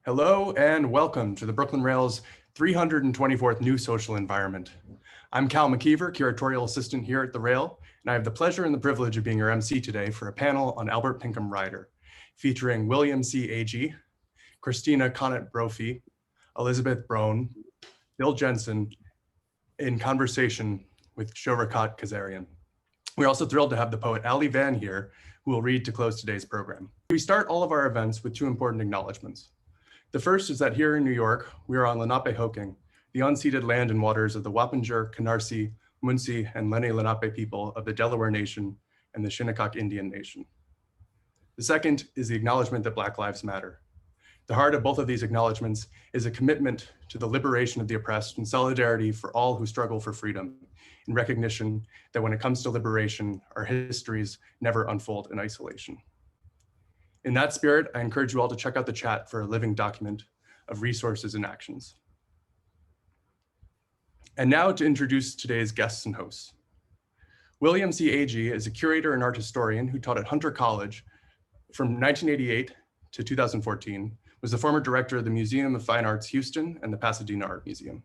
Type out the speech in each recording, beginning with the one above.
Hello and welcome to the Brooklyn Rail's 324th New Social Environment. I'm Cal McKeever, Curatorial Assistant here at the Rail, and I have the pleasure and the privilege of being your MC today for a panel on Albert Pinkham Ryder, featuring William C. Agee, Christina Connett Brophy, Elizabeth Broun, Bill Jensen, in conversation with Choghakate Kazarian. We're also thrilled to have the poet Ali Van here, who will read to close today's program. We start all of our events with two important acknowledgements. The first is that here in New York, we are on Lenape-Hoking, the unceded land and waters of the Wappinger, Canarsie, Munsee, and Lenni Lenape people of the Delaware Nation and the Shinnecock Indian Nation. The second is the acknowledgement that Black Lives Matter. The heart of both of these acknowledgements is a commitment to the liberation of the oppressed and solidarity for all who struggle for freedom, in recognition that when it comes to liberation, our histories never unfold in isolation. In that spirit, I encourage you all to check out the chat for a living document of resources and actions. And now to introduce today's guests and hosts. William C. Agee is a curator and art historian who taught at Hunter College from 1988 to 2014, was the former director of the Museum of Fine Arts Houston and the Pasadena Art Museum.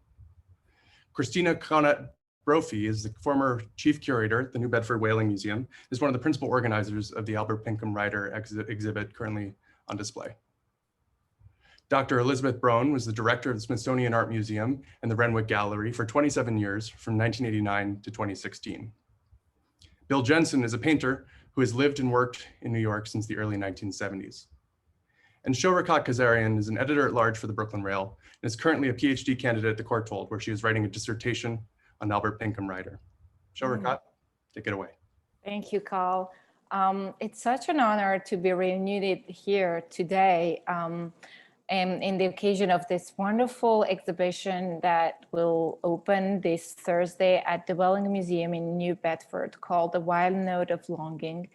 Christina Connett Brophy is the former chief curator at the New Bedford Whaling Museum, is one of the principal organizers of the Albert Pinkham Ryder exhibit currently on display. Dr. Elizabeth Broun was the director of the Smithsonian Art Museum and the Renwick Gallery for 27 years, from 1989 to 2016. Bill Jensen is a painter who has lived and worked in New York since the early 1970s. And Choghakate Kazarian is an editor-at-large for the Brooklyn Rail and is currently a PhD candidate at the Courtauld, where she is writing a dissertation on Albert Pinkham Ryder. Choghakate, take it away. Thank you, Carl. It's such an honor to be reunited here today and in the occasion of this wonderful exhibition that will open this Thursday at the Whaling Museum in New Bedford called The Wild Note of Longing,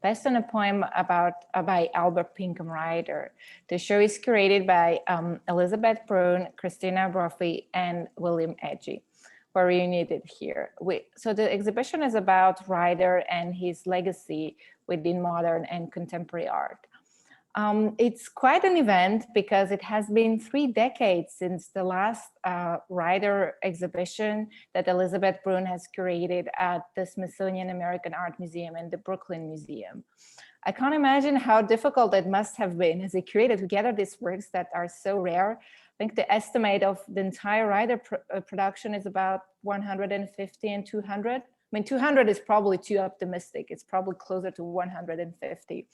based on a poem by Albert Pinkham Ryder. The show is curated by Elizabeth Broun, Christina Brophy, and William Agee. We're reunited here. So the exhibition is about Ryder and his legacy within modern and contemporary art. It's quite an event because it has been 3 decades since the last Ryder exhibition that Elizabeth Broun has curated at the Smithsonian American Art Museum and the Brooklyn Museum. I can't imagine how difficult it must have been as a curator to gather these works that are so rare. I think the estimate of the entire Ryder production is about 150 and 200. I mean, 200 is probably too optimistic. It's probably closer to 150.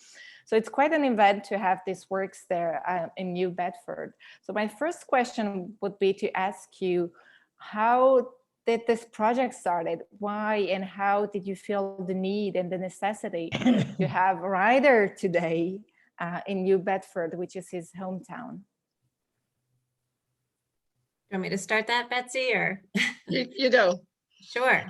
So it's quite an event to have these works there in New Bedford. So my first question would be to ask you, how did this project started? Why and how did you feel the need and the necessity to have Ryder today in New Bedford, which is his hometown? You want me to start that, Betsy, or? You go. Sure.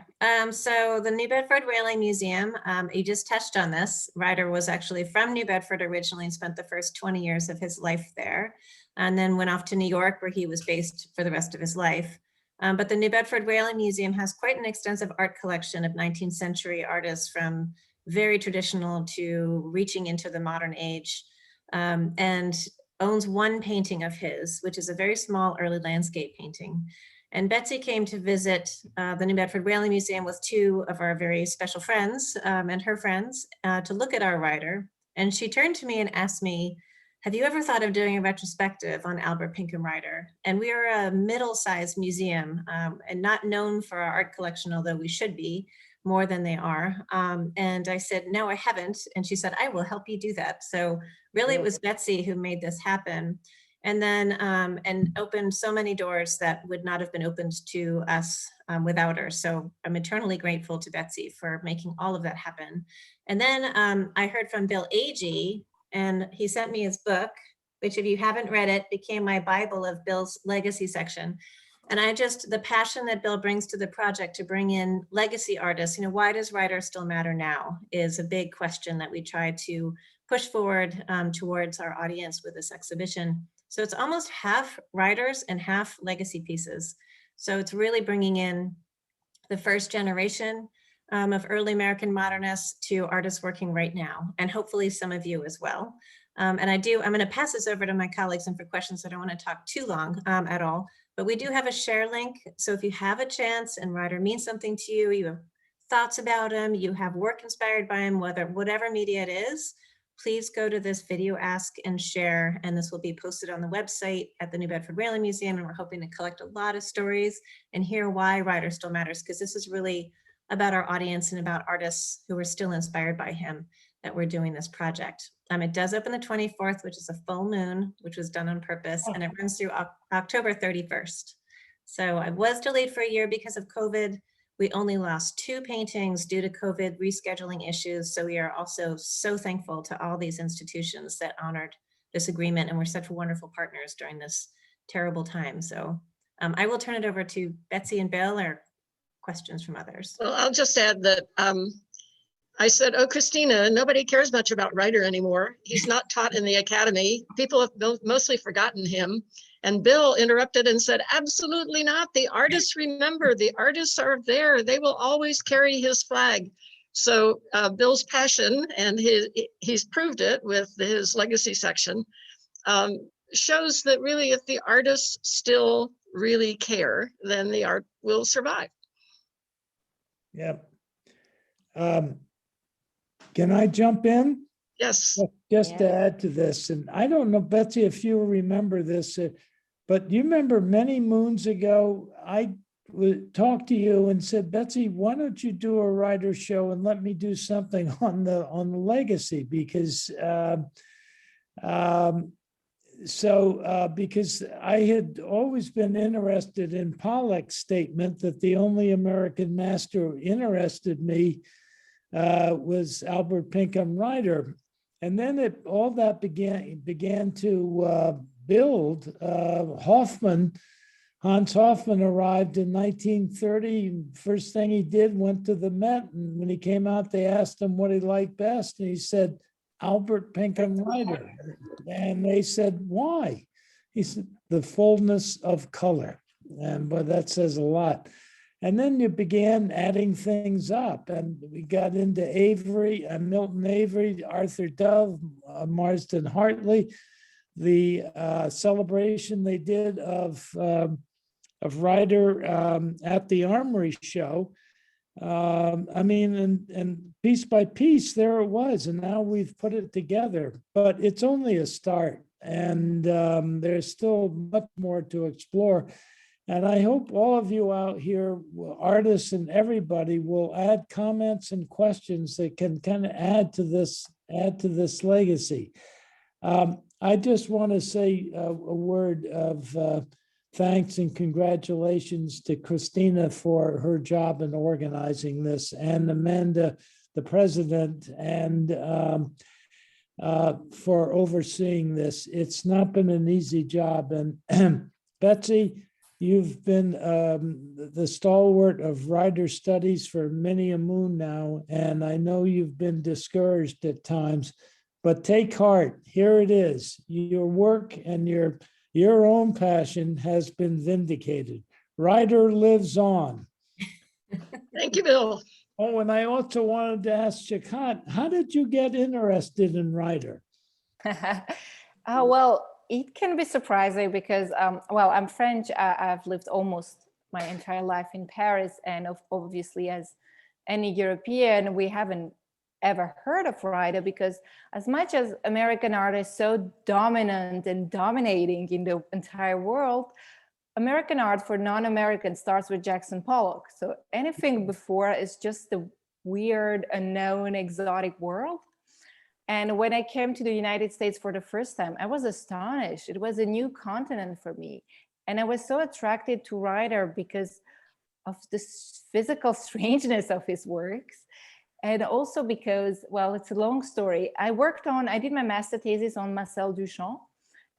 So the New Bedford Whaling Museum, you just touched on this. Ryder was actually from New Bedford originally and spent the first 20 years of his life there, and then went off to New York, where he was based for the rest of his life. But the New Bedford Whaling Museum has quite an extensive art collection of 19th century artists, from very traditional to reaching into the modern age, and owns one painting of his, which is a very small early landscape painting. And Betsy came to visit the New Bedford Whaling Museum with 2 of our very special friends and her friends to look at our Ryder. And she turned to me and asked me, have you ever thought of doing a retrospective on Albert Pinkham Ryder? And we are a middle-sized museum and not known for our art collection, although we should be more than they are. And I said, no, I haven't. And she said, I will help you do that. So really it was Betsy who made this happen. And then and opened so many doors that would not have been opened to us without her. So I'm eternally grateful to Betsy for making all of that happen. And then I heard from Bill Agee, and he sent me his book, which, if you haven't read it, became my Bible of Bill's legacy section. And the passion that Bill brings to the project to bring in legacy artists, why does Ryder still matter now, is a big question that we try to push forward towards our audience with this exhibition. So it's almost half Ryders and half legacy pieces. So it's really bringing in the first generation of early American modernists to artists working right now, and hopefully some of you as well. And I'm going to pass this over to my colleagues and for questions. I don't want to talk too long at all, but we do have a share link. So if you have a chance and Ryder means something to you, you have thoughts about him, you have work inspired by him, whatever media it is, please go to this video, ask and share, and this will be posted on the website at the New Bedford Railing Museum, and we're hoping to collect a lot of stories and hear why Ryder still matters, because this is really about our audience and about artists who are still inspired by him that we're doing this project. It does open the 24th, which is a full moon, which was done on purpose, and it runs through October 31st. So I was delayed for a year because of COVID. We only lost 2 paintings due to COVID rescheduling issues. So we are also so thankful to all these institutions that honored this agreement, and we're such wonderful partners during this terrible time. So I will turn it over to Betsy and Bill, or questions from others. Well, I'll just add that I said, oh, Christina, nobody cares much about Ryder anymore. He's not taught in the academy. People have mostly forgotten him. And Bill interrupted and said, absolutely not. The artists remember, the artists are there. They will always carry his flag. So Bill's passion, and he's proved it with his legacy section, shows that really if the artists still really care, then the art will survive. Yep. Can I jump in? Yes. Just to add to this, and I don't know, Betsy, if you remember this, but you remember many moons ago, I would talk to you and said, Betsy, why don't you do a Ryder show and let me do something on the legacy? Because because I had always been interested in Pollock's statement that the only American master who interested me was Albert Pinkham Ryder. And then all that began to build. Hans Hofmann arrived in 1930. First thing he did, went to the Met, and when he came out, they asked him what he liked best, and he said, Albert Pinkham Ryder. And they said, why? He said, the fullness of color. And but that says a lot. And then you began adding things up, and we got into Avery, Milton Avery, Arthur Dove, Marsden Hartley, the celebration they did of Ryder at the Armory show. I mean, and piece by piece, there it was, and now we've put it together. But it's only a start, and there's still much more to explore. And I hope all of you out here, artists and everybody, will add comments and questions that can kind of add to this legacy. I just want to say a word of thanks and congratulations to Christina for her job in organizing this, and Amanda, the president, and for overseeing this. It's not been an easy job. And Betsy, you've been the stalwart of Ryder studies for many a moon now, and I know you've been discouraged at times, but take heart. Here it is. Your work and your own passion has been vindicated. Ryder lives on. Thank you, Bill. Oh, and I also wanted to ask Choghakate, how did you get interested in Ryder? Well, it can be surprising because, well, I'm French. I've lived almost my entire life in Paris, and obviously, as any European, we haven't ever heard of Ryder, because as much as American art is so dominant and dominating in the entire world, American art for non-Americans starts with Jackson Pollock. So anything before is just a weird, unknown, exotic world. And when I came to the United States for the first time, I was astonished. It was a new continent for me. And I was so attracted to Ryder because of the physical strangeness of his works. And also because, well, it's a long story. I did my master thesis on Marcel Duchamp.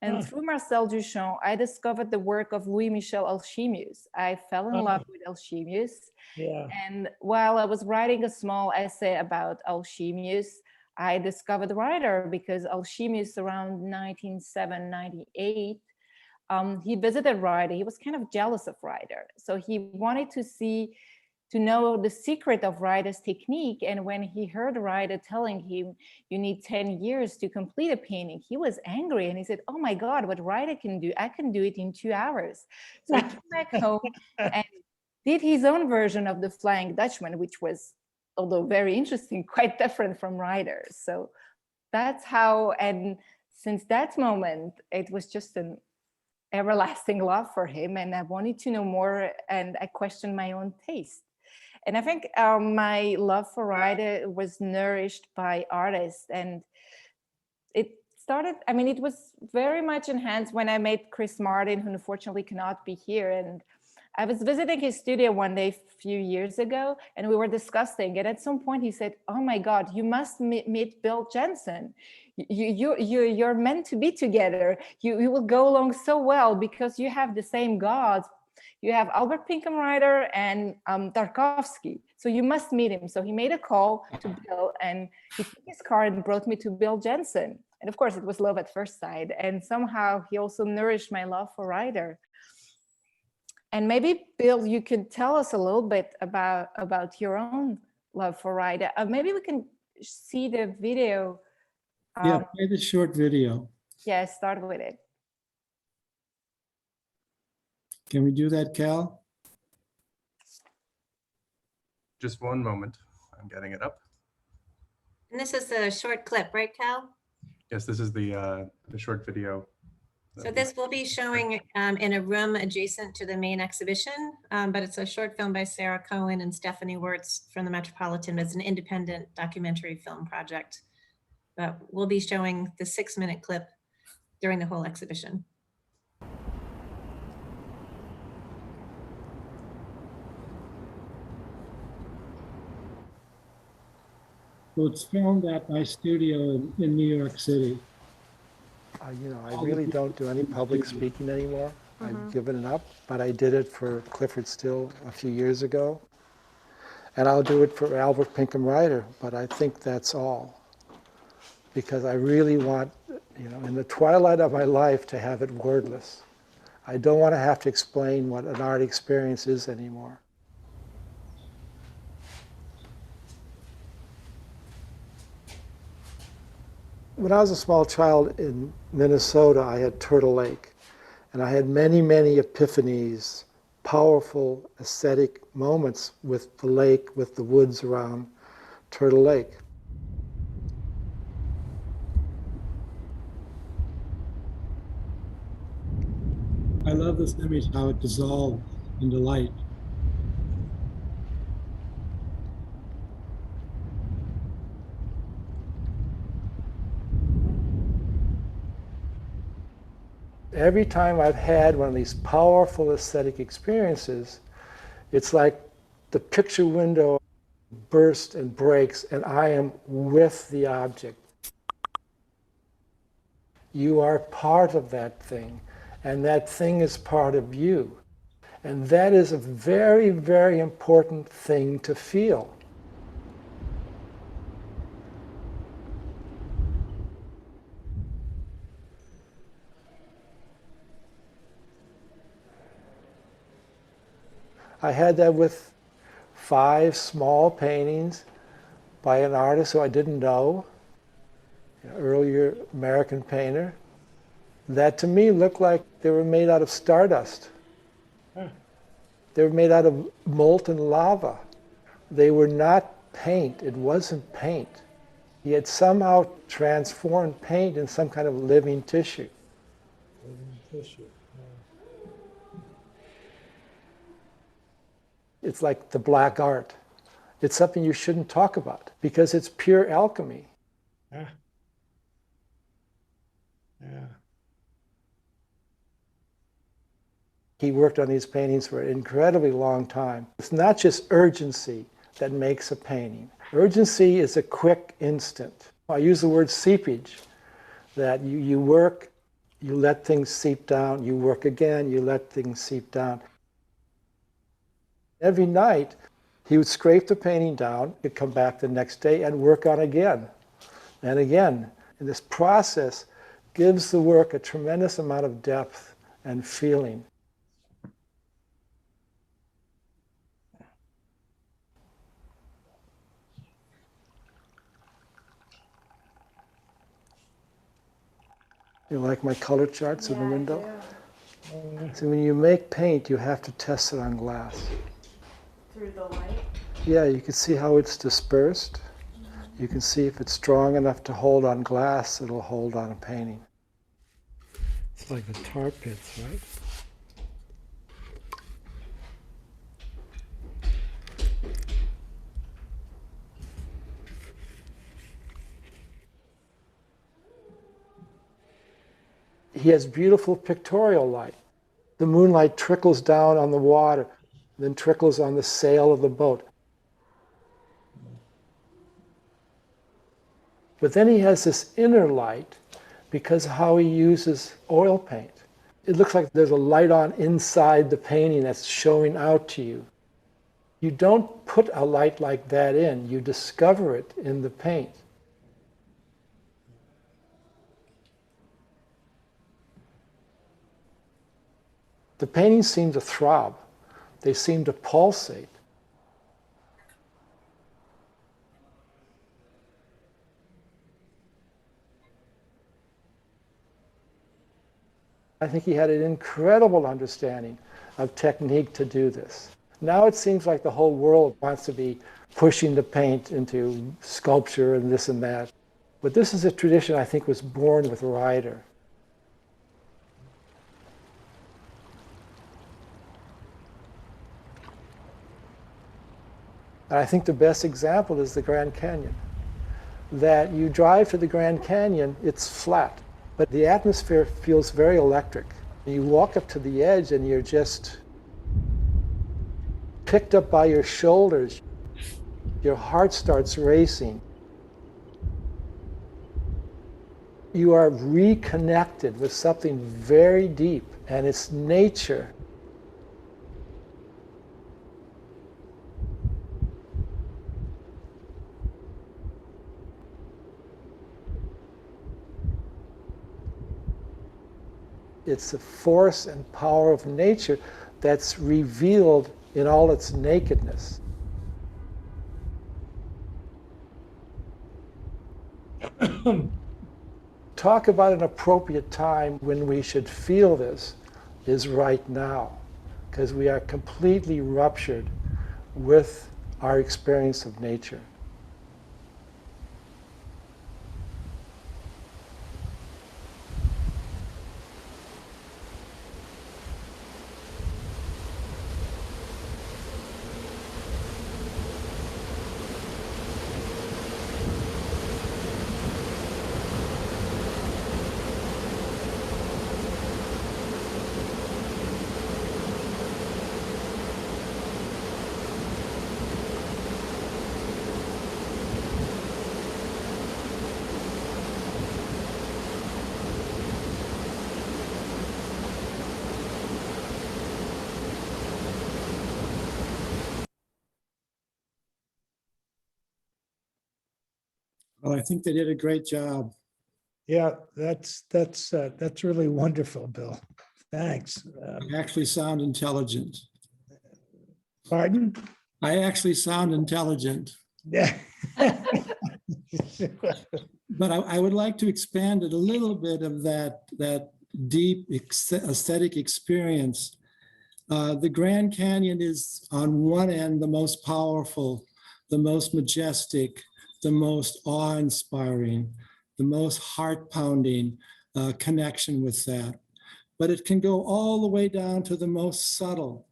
And through Marcel Duchamp, I discovered the work of Louis-Michel Alchemius. I fell in love with Alchemius. Yeah. And while I was writing a small essay about Alchemius, I discovered Ryder because Alchemius around 1907, 98, he visited Ryder. He was kind of jealous of Ryder. So he wanted to see to know the secret of Ryder's technique. And when he heard Ryder telling him, you need 10 years to complete a painting, he was angry and he said, oh my God, what Ryder can do, I can do it in 2 hours. So he came back home and did his own version of the Flying Dutchman, which was, although very interesting, quite different from Ryder's. So that's how, and since that moment, it was just an everlasting love for him, and I wanted to know more, and I questioned my own taste. And I think my love for Ryder was nourished by artists, and it started, I mean, it was very much enhanced when I met Chris Martin, who unfortunately cannot be here. And I was visiting his studio one day a few years ago, and we were discussing, and at some point he said, oh my God, you must meet Bill Jensen. You're meant to be together. You will go along so well because you have the same gods. You have Albert Pinkham Ryder and Tarkovsky. So you must meet him. So he made a call to Bill, and he took his car and brought me to Bill Jensen. And of course, it was love at first sight. And somehow he also nourished my love for Ryder. And maybe, Bill, you could tell us a little bit about your own love for Ryder. Maybe we can see the video. Yeah, play the short video. Yeah, start with it. Can we do that, Cal? Just one moment. I'm getting it up. And this is the short clip, right, Cal? Yes, this is the short video. So this will be showing in a room adjacent to the main exhibition, but it's a short film by Sarah Cohen and Stephanie Wirtz from the Metropolitan. It's an independent documentary film project. But we'll be showing the 6-minute clip during the whole exhibition. Well, it's filmed at my studio in New York City. I really don't do any public speaking anymore. I've given it up, but I did it for Clifford Still a few years ago. And I'll do it for Albert Pinkham Ryder, but I think that's all. Because I really want, in the twilight of my life, to have it wordless. I don't want to have to explain what an art experience is anymore. When I was a small child in Minnesota, I had Turtle Lake. And I had many, many epiphanies, powerful aesthetic moments with the lake, with the woods around Turtle Lake. I love this image, how it dissolved into light. Every time I've had one of these powerful aesthetic experiences, it's like the picture window bursts and breaks, and I am with the object. You are part of that thing, and that thing is part of you. And that is a very, very important thing to feel. I had that with 5 small paintings by an artist who I didn't know, an earlier American painter, that to me looked like they were made out of stardust. They were made out of molten lava. They were not paint. It wasn't paint. He had somehow transformed paint in some kind of living tissue. It's like the black art. It's something you shouldn't talk about because it's pure alchemy. Yeah. He worked on these paintings for an incredibly long time. It's not just urgency that makes a painting. Urgency is a quick instant. I use the word seepage, that you work, you let things seep down, you work again, you let things seep down. Every night, he would scrape the painting down, he'd come back the next day and work on again and again. And this process gives the work a tremendous amount of depth and feeling. You like my color charts in the Yeah, I window? do. So when you make paint, you have to test it on glass. Through the light. Yeah, you can see how it's dispersed. You can see if it's strong enough to hold on glass, it'll hold on a painting. It's like the tar pits, right? He has beautiful pictorial light. The moonlight trickles down on the water, then trickles on the sail of the boat. But then he has this inner light because of how he uses oil paint. It looks like there's a light on inside the painting that's showing out to you. You don't put a light like that in, you discover it in the paint. The paintings seem to throb. They seem to pulsate. I think he had an incredible understanding of technique to do this. Now it seems like the whole world wants to be pushing the paint into sculpture and this and that. But this is a tradition I think was born with Ryder. And I think the best example is the Grand Canyon. That you drive to the Grand Canyon, it's flat, but the atmosphere feels very electric. You walk up to the edge and you're just picked up by your shoulders. Your heart starts racing. You are reconnected with something very deep, and it's nature. It's the force and power of nature that's revealed in all its nakedness. Talk about an appropriate time when we should feel this is right now, because we are completely ruptured with our experience of nature. Well, I think they did a great job. Yeah, that's really wonderful, Bill. Thanks. I actually sound intelligent. Pardon? I actually sound intelligent. Yeah. But I would like to expand it a little bit of that deep aesthetic experience. The Grand Canyon is on one end the most powerful, the most majestic, the most awe-inspiring, the most heart-pounding connection with that. But it can go all the way down to the most subtle.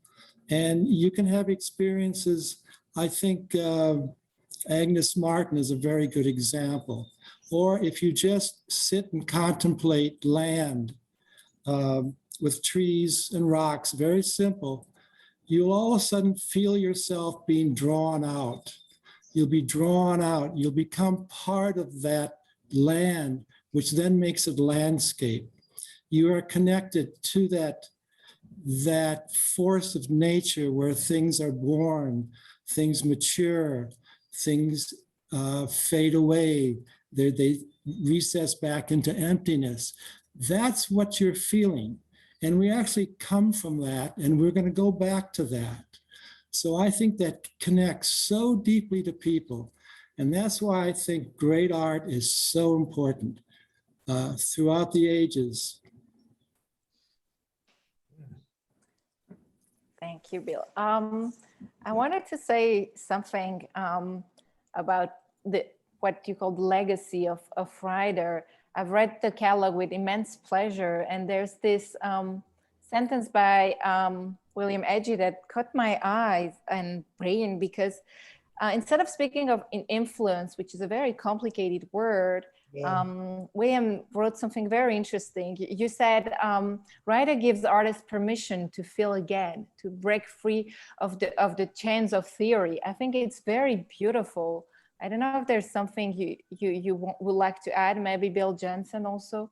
And you can have experiences, I think Agnes Martin is a very good example. Or if you just sit and contemplate land with trees and rocks, very simple, you'll all of a sudden feel yourself being drawn out. You'll be drawn out. You'll become part of that land, which then makes it landscape. You are connected to that force of nature where things are born, things mature, things fade away. They recess back into emptiness. That's what you're feeling. And we actually come from that, and we're going to go back to that. So I think that connects so deeply to people. And that's why I think great art is so important. throughout the ages. Thank you, Bill. I wanted to say something about what you call the legacy of Ryder. I've read the catalog with immense pleasure, and there's this sentence by William Agee that caught my eyes and brain, because instead of speaking of influence, which is a very complicated word, William wrote something very interesting. You said Ryder gives artists permission to feel again, to break free of the chains of theory. I think it's very beautiful. I don't know if there's something you would like to add, maybe Bill Jensen also.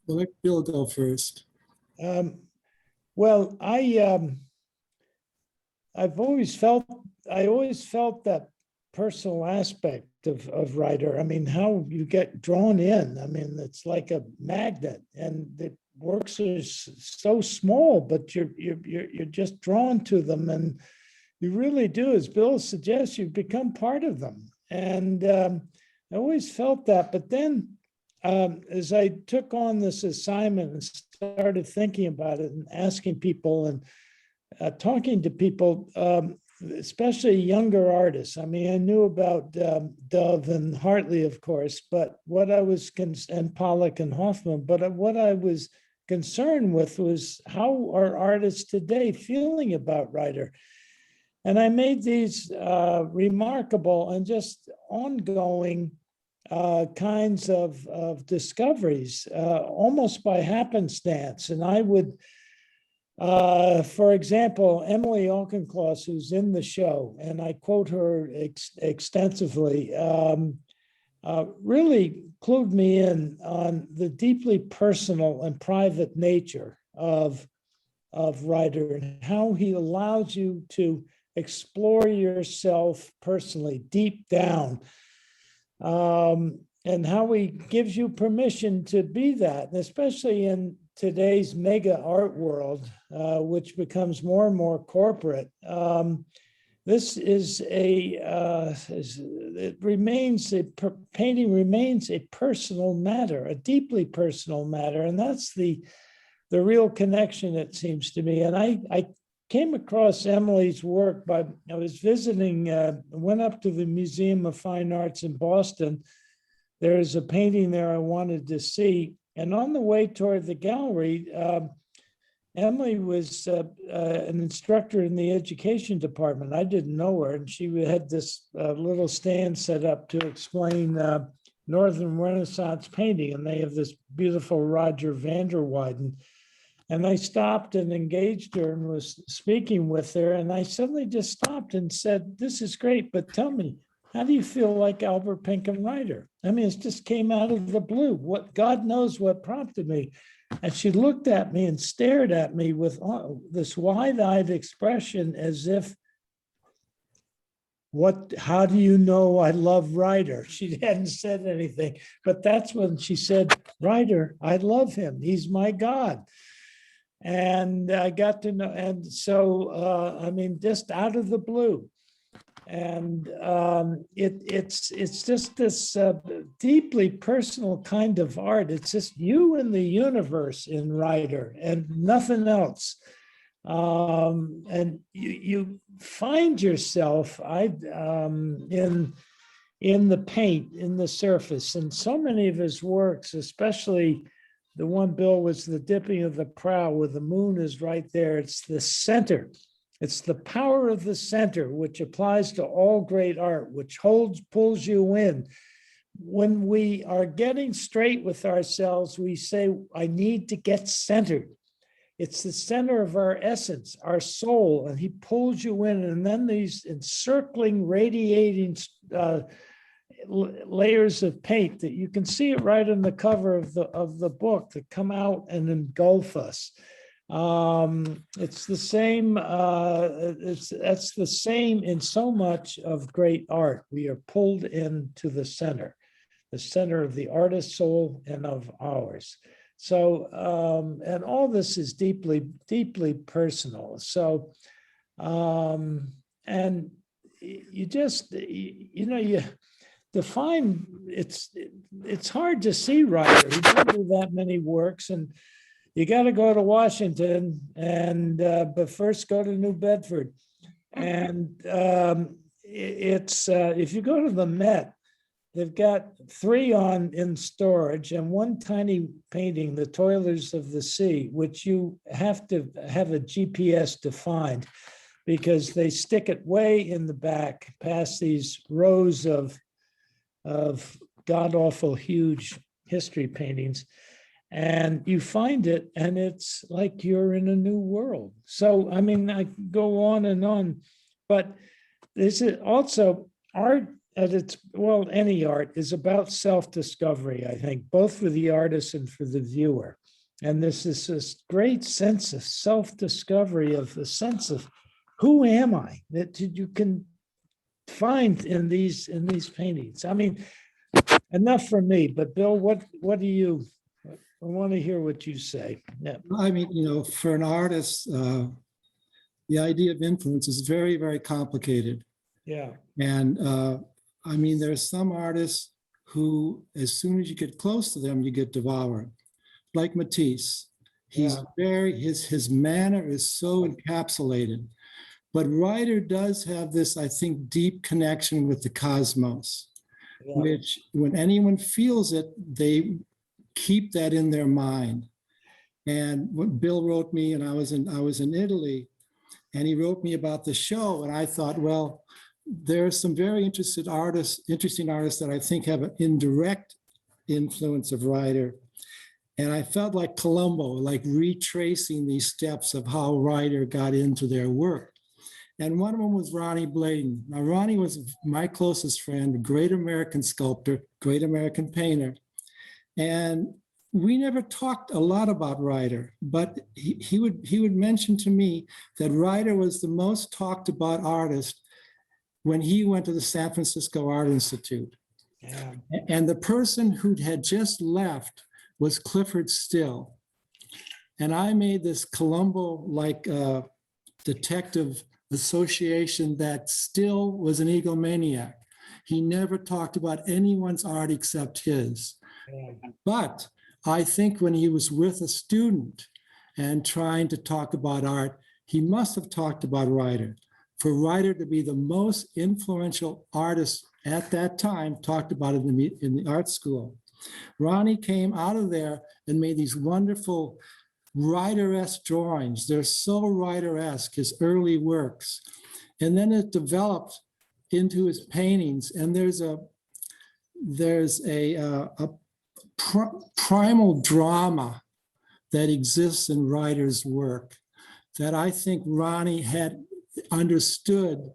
Well, let Bill go first. Well, I've always felt that personal aspect of Ryder. I mean, how you get drawn in. I mean, it's like a magnet, and the works are so small, but you're just drawn to them, and you really do, as Bill suggests, you become part of them. And I always felt that. But then as I took on this assignment and started thinking about it and asking people and talking to people, especially younger artists. I mean, I knew about Dove and Hartley, of course, but what I was, and Pollock and Hoffman, but what I was concerned with was how are artists today feeling about Ryder? And I made these remarkable and just ongoing kinds of discoveries, almost by happenstance. And I would, for example, Emily Auchincloss, who's in the show, and I quote her extensively, really clued me in on the deeply personal and private nature of Ryder and how he allows you to explore yourself personally, deep down, and how he gives you permission to be that, and especially in today's mega art world, which becomes more and more corporate. This is painting remains a personal matter, a deeply personal matter, and that's the real connection, it seems to me. And I came across Emily's work I was visiting, went up to the Museum of Fine Arts in Boston. There's a painting there I wanted to see. And on the way toward the gallery, Emily was an instructor in the education department. I didn't know her, and she had this little stand set up to explain Northern Renaissance painting, and they have this beautiful Roger van der Weyden. And I stopped and engaged her and was speaking with her, and I suddenly just stopped and said, "This is great, but tell me, how do you feel like Albert Pinkham Ryder?" I mean, it just came out of the blue. What God knows what prompted me. And she looked at me and stared at me with this wide-eyed expression as if, how do you know I love Ryder? She hadn't said anything, but that's when she said, "Ryder, I love him. He's my God." And I got to know, and so, I mean, just out of the blue. And it's just this deeply personal kind of art. It's just you and the universe in Ryder and nothing else. And you find yourself in the paint, in the surface, and so many of his works, especially the one, Bill, was the dipping of the prow where the moon is right there. It's the center. It's the power of the center, which applies to all great art, which pulls you in. When we are getting straight with ourselves, we say, "I need to get centered." It's the center of our essence, our soul, and he pulls you in. And then these encircling, radiating layers of paint that you can see it right on the cover of the book that come out and engulf us. It's the same. That's the same in so much of great art. We are pulled into the center of the artist's soul and of ours. So, and all this is deeply, deeply personal. So, and you just, it's hard to see Ryder. He didn't do that many works, and you got to go to Washington, and but first go to New Bedford. And if you go to the Met, they've got 3 in storage and 1 tiny painting, The Toilers of the Sea, which you have to have a GPS to find, because they stick it way in the back past these rows of god-awful huge history paintings. And you find it, and it's like you're in a new world. So, I mean, I go on, but this is also art at its, well, any art is about self-discovery, I think, both for the artist and for the viewer. And this is this great sense of self-discovery, of the sense of who am I, that you can find in these paintings. I mean, enough for me, but Bill, what do you, I want to hear what you say. Yeah. I mean, for an artist, the idea of influence is very, very complicated. Yeah. And I mean, there's some artists who, as soon as you get close to them, you get devoured. Like Matisse, he's his manner is so encapsulated. But Ryder does have this, I think, deep connection with the cosmos, which when anyone feels it, they keep that in their mind. And what Bill wrote me, and I was in Italy, and he wrote me about the show, and I thought, well, there are some very interesting artists that I think have an indirect influence of Ryder. And I felt like Columbo, like retracing these steps of how Ryder got into their work. And one of them was Ronnie Bladen. Now, Ronnie was my closest friend, a great American sculptor, great American painter. And we never talked a lot about Ryder, but he would mention to me that Ryder was the most talked about artist when he went to the San Francisco Art Institute. Yeah. And the person who had just left was Clifford Still. And I made this Columbo-like detective association that Still was an egomaniac. He never talked about anyone's art except his. Yeah. But I think when he was with a student and trying to talk about art, he must have talked about Ryder. For Ryder to be the most influential artist at that time, talked about it in the art school. Ronnie came out of there and made these wonderful Ryder-esque drawings. They're so Ryder-esque, his early works. And then it developed into his paintings. And there's a primal drama that exists in Ryder's work that I think Ronnie had understood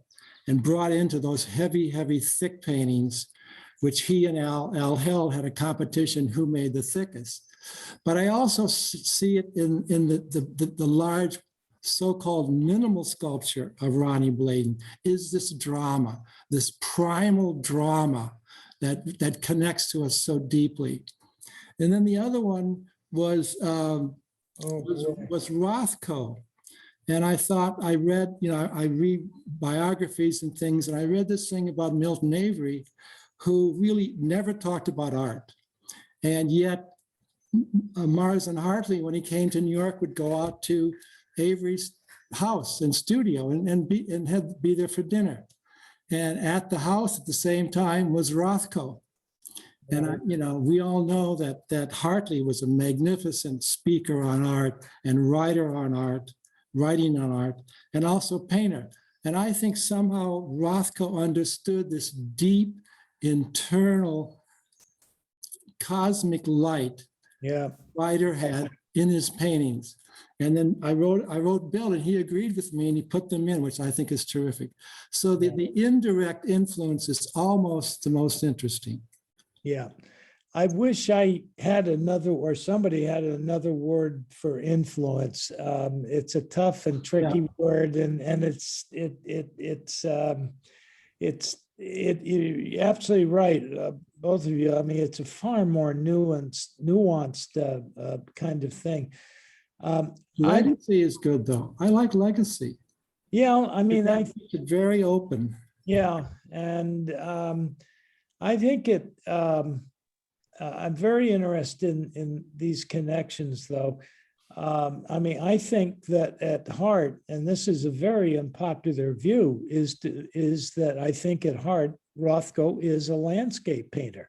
and brought into those heavy, heavy, thick paintings, which he and Al Hell had a competition who made the thickest. But I also see it in the large so-called minimal sculpture of Ronnie Bladen is this drama, this primal drama that connects to us so deeply. And then the other one was Rothko. And I thought, I read biographies and things, and I read this thing about Milton Avery, who really never talked about art. And yet Marsden Hartley, when he came to New York, would go out to Avery's house and studio and be there for dinner. And at the house at the same time was Rothko. And we all know that Hartley was a magnificent speaker on art and writer on art, writing on art, and also painter. And I think somehow Rothko understood this deep internal cosmic light Ryder had in his paintings. And then I wrote Bill, and he agreed with me, and he put them in, which I think is terrific. So the indirect influence is almost the most interesting. Yeah. I wish I had another, or somebody had another word for influence. It's a tough and tricky word, and you're absolutely right, both of you. I mean, it's a far more nuanced kind of thing. Legacy is good, though. I like legacy. Yeah, I mean, it's very open. Yeah, and I think I'm very interested in these connections, though. I mean, I think that at heart, and this is a very unpopular view, is that I think at heart, Rothko is a landscape painter.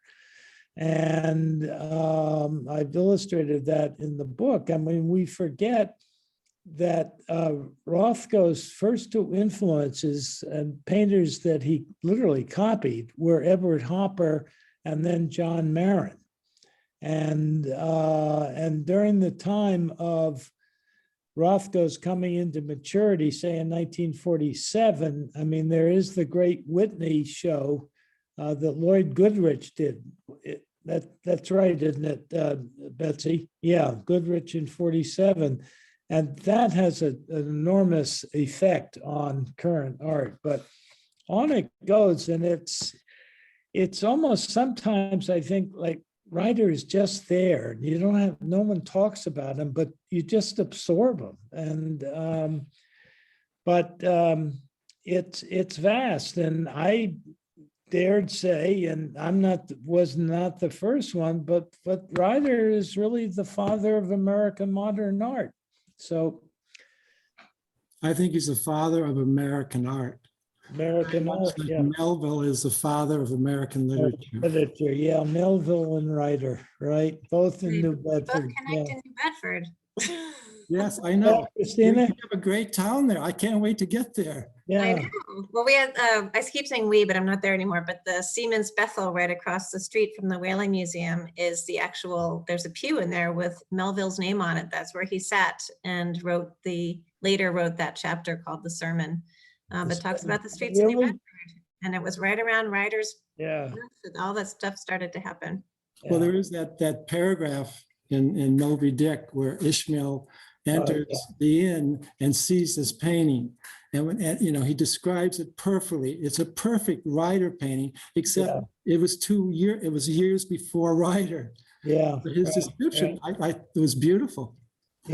And I've illustrated that in the book. I mean, we forget that Rothko's first two influences and painters that he literally copied were Edward Hopper and then John Marin. And during the time of Rothko's coming into maturity, say in 1947, I mean, there is the great Whitney show that Lloyd Goodrich did. That's right, isn't it, Betsy? Yeah, Goodrich in 47. And that has an enormous effect on current art. But on it goes, and it's almost sometimes, I think, like Ryder is just there. You don't have, no one talks about him, but you just absorb him. And it's vast. And I dared say, and was not the first one, but Ryder is really the father of American modern art. So I think he's the father of American art. American art, Like yeah. Melville is the father of American literature. Literature, yeah. Melville and Ryder, right? Both in New Both Bedford. connect in New Bedford. Yes, I know. Yeah, Christina? We have a great town there. I can't wait to get there. I Yeah, know. Well, we had, I keep saying we, but I'm not there anymore, but the Siemens Bethel right across the street from the Whaling Museum is the actual, there's a pew in there with Melville's name on it. That's where he sat and later wrote that chapter called The Sermon. It talks about the streets of New Really? Bedford. And it was right around Ryder's, yeah. all that stuff started to happen. Well, yeah. there is that paragraph in Moby Dick where Ishmael enters the inn and sees this painting. And he describes it perfectly. It's a perfect Ryder painting, except it was years before Ryder. Yeah. But his description, it was beautiful.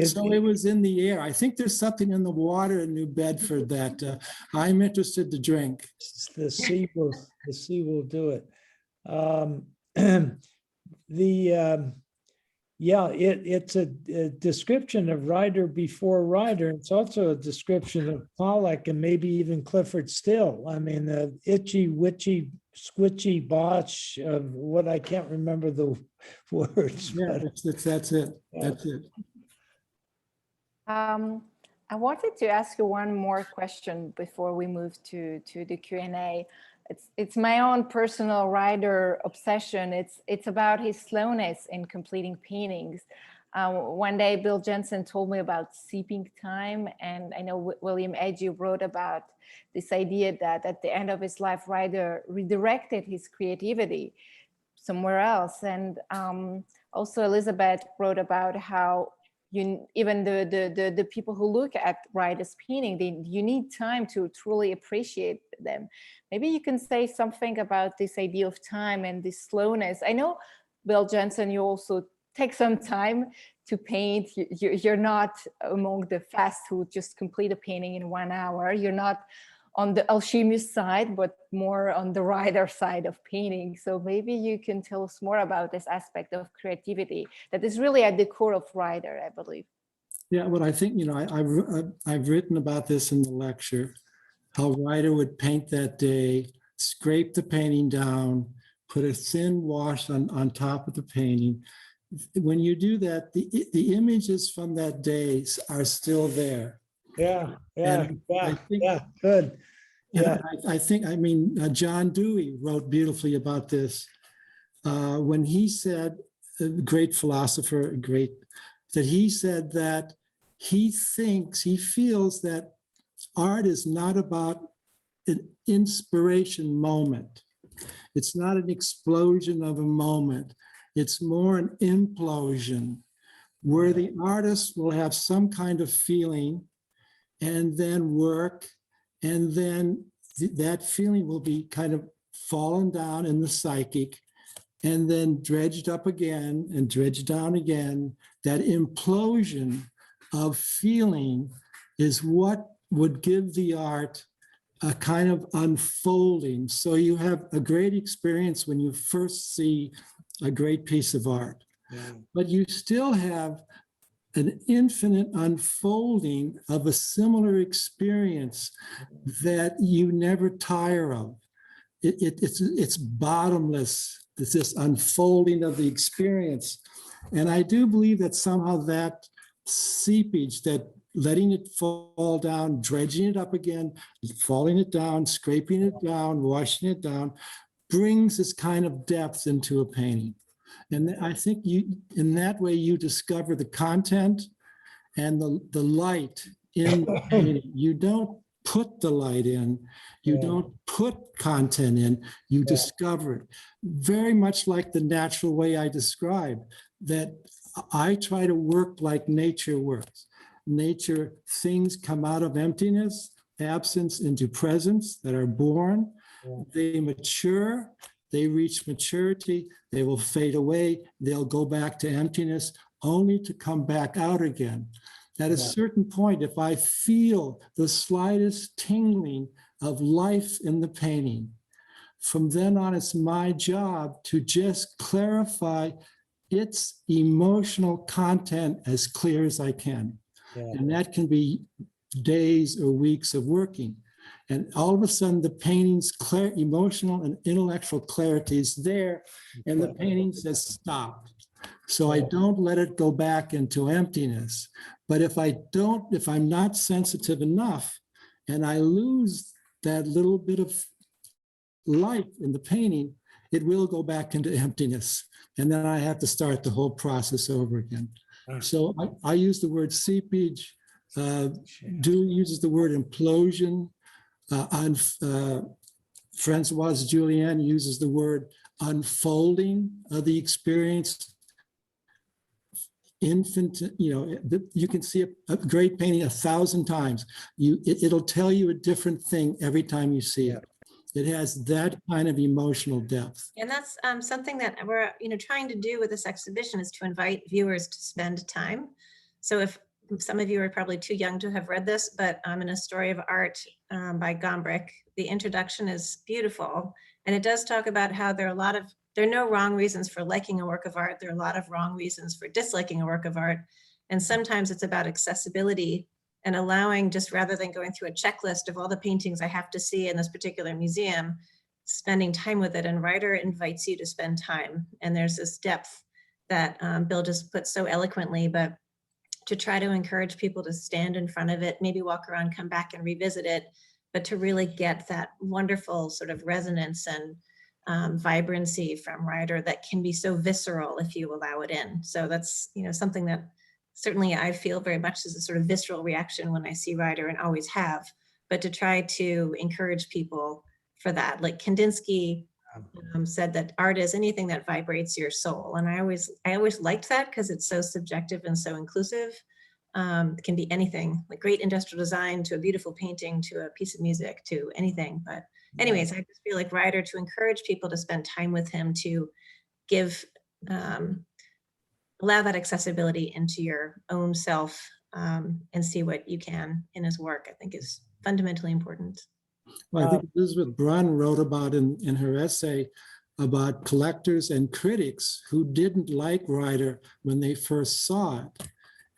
So it was in the air. I think there's something in the water in New Bedford that I'm interested to drink. The sea will do it. It's a description of Ryder before Ryder. It's also a description of Pollock and maybe even Clifford Still. I mean, the itchy, witchy, squitchy botch of what I can't remember the words. Yeah, that's it. That's it. I wanted to ask you one more question before we move to the Q&A. It's my own personal Ryder obsession. It's about his slowness in completing paintings. One day, Bill Jensen told me about seeping time, and I know William Agee wrote about this idea that at the end of his life, Ryder redirected his creativity somewhere else. And also Elizabeth wrote about how even the people who look at Ryder's painting, you need time to truly appreciate them. Maybe you can say something about this idea of time and this slowness. I know, Bill Jensen, you also take some time to paint. You're not among the fast who just complete a painting in 1 hour. You're not on the alchemist side, but more on the Ryder side of painting. So maybe you can tell us more about this aspect of creativity that is really at the core of Ryder, I believe. Yeah, well, I think, I've written about this in the lecture, how Ryder would paint that day, scrape the painting down, put a thin wash on top of the painting. When you do that, the images from that day are still there. Yeah, good. Yeah, I think, John Dewey wrote beautifully about this when he said, a great philosopher, that he said that he feels that art is not about an inspiration moment. It's not an explosion of a moment. It's more an implosion where the artist will have some kind of feeling and then work, and then that feeling will be kind of fallen down in the psychic and then dredged up again and dredged down again. That implosion of feeling is what would give the art a kind of unfolding. So you have a great experience when you first see a great piece of art, but you still have an infinite unfolding of a similar experience that you never tire of. It's bottomless. It's this unfolding of the experience. And I do believe that somehow that seepage, that letting it fall down, dredging it up again, falling it down, scraping it down, washing it down, brings this kind of depth into a painting. And I think in that way, you discover the content and the light in the painting. You don't put the light in, you don't put content in, you discover it. Very much like the natural way I described, that I try to work like nature works. Nature, things come out of emptiness, absence into presence that are born. They mature, they reach maturity, they will fade away, they'll go back to emptiness, only to come back out again. At a certain point, if I feel the slightest tingling of life in the painting, from then on, it's my job to just clarify its emotional content as clear as I can. And that can be days or weeks of working. And all of a sudden, the painting's clear, emotional and intellectual clarity is there, and the painting says stop. So I don't let it go back into emptiness. But if I'm not sensitive enough, and I lose that little bit of life in the painting, it will go back into emptiness. And then I have to start the whole process over again. So I use the word seepage, Dewey uses the word implosion, Francoise Julienne uses the word unfolding of the experience. Infant, you can see a great painting 1,000 times. It'll tell you a different thing every time you see it. It has that kind of emotional depth. And that's something that we're trying to do with this exhibition, is to invite viewers to spend time. So if some of you are probably too young to have read this, but in A Story of Art by Gombrich, the introduction is beautiful. And it does talk about how there are no wrong reasons for liking a work of art. There are a lot of wrong reasons for disliking a work of art. And sometimes it's about accessibility and allowing, just rather than going through a checklist of all the paintings I have to see in this particular museum, spending time with it. And Ryder invites you to spend time. And there's this depth that Bill just put so eloquently, but to try to encourage people to stand in front of it, maybe walk around, come back and revisit it, but to really get that wonderful sort of resonance and vibrancy from Ryder that can be so visceral if you allow it in. So that's something that certainly I feel very much as a sort of visceral reaction when I see Ryder, and always have, but to try to encourage people for that. Like Kandinsky said that art is anything that vibrates your soul. And I always liked that, because it's so subjective and so inclusive. It can be anything, like great industrial design to a beautiful painting to a piece of music to anything. But anyways, I just feel like Ryder, to encourage people to spend time with him, to give, allow that accessibility into your own self and see what you can in his work, I think is fundamentally important. Well, I think Elizabeth Broun wrote about in her essay about collectors and critics who didn't like Ryder when they first saw it.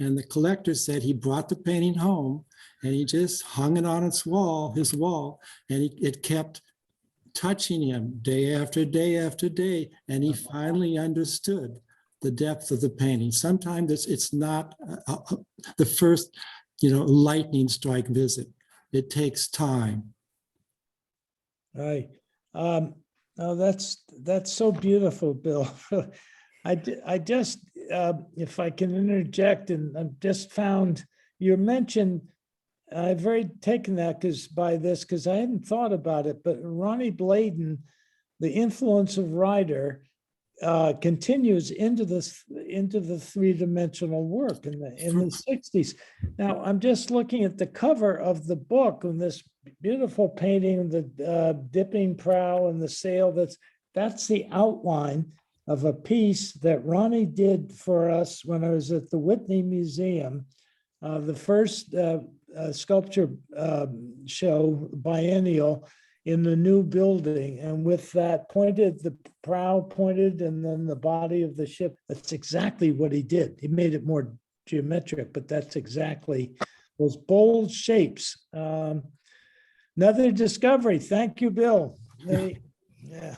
And the collector said he brought the painting home and he just hung it on his wall, and it kept touching him day after day after day. And he finally understood the depth of the painting. Sometimes it's not the first, lightning strike visit. It takes time. Right. Oh, that's so beautiful, Bill. I just, if I can interject, and I've just found you mentioned, I've already taken that because I hadn't thought about it, but Ronnie Bladen, the influence of Ryder continues into the three-dimensional work in the 60s. Now, I'm just looking at the cover of the book, and this beautiful painting, the dipping prow and the sail, that's the outline of a piece that Ronnie did for us when I was at the Whitney Museum. The first sculpture show biennial in the new building. And with that pointed, the prow pointed, and then the body of the ship, that's exactly what he did. He made it more geometric, but that's exactly those bold shapes. Another discovery. Thank you, Bill. Yeah.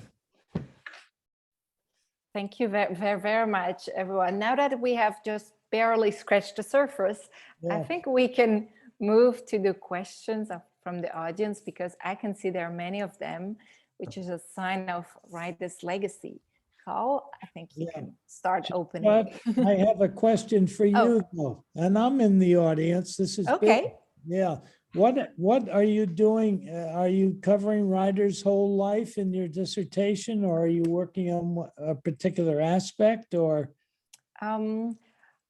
Thank you very, very, very much, everyone. Now that we have just barely scratched the surface, I Yeah. think we can move to the questions from the audience, because I can see there are many of them, which is a sign of Ryder's legacy. Carl, I think you Yeah. can start opening. But I have a question for you, though, and I'm in the audience. This is Bill. Okay. Yeah. What are you doing? Are you covering Ryder's whole life in your dissertation, or are you working on a particular aspect, or?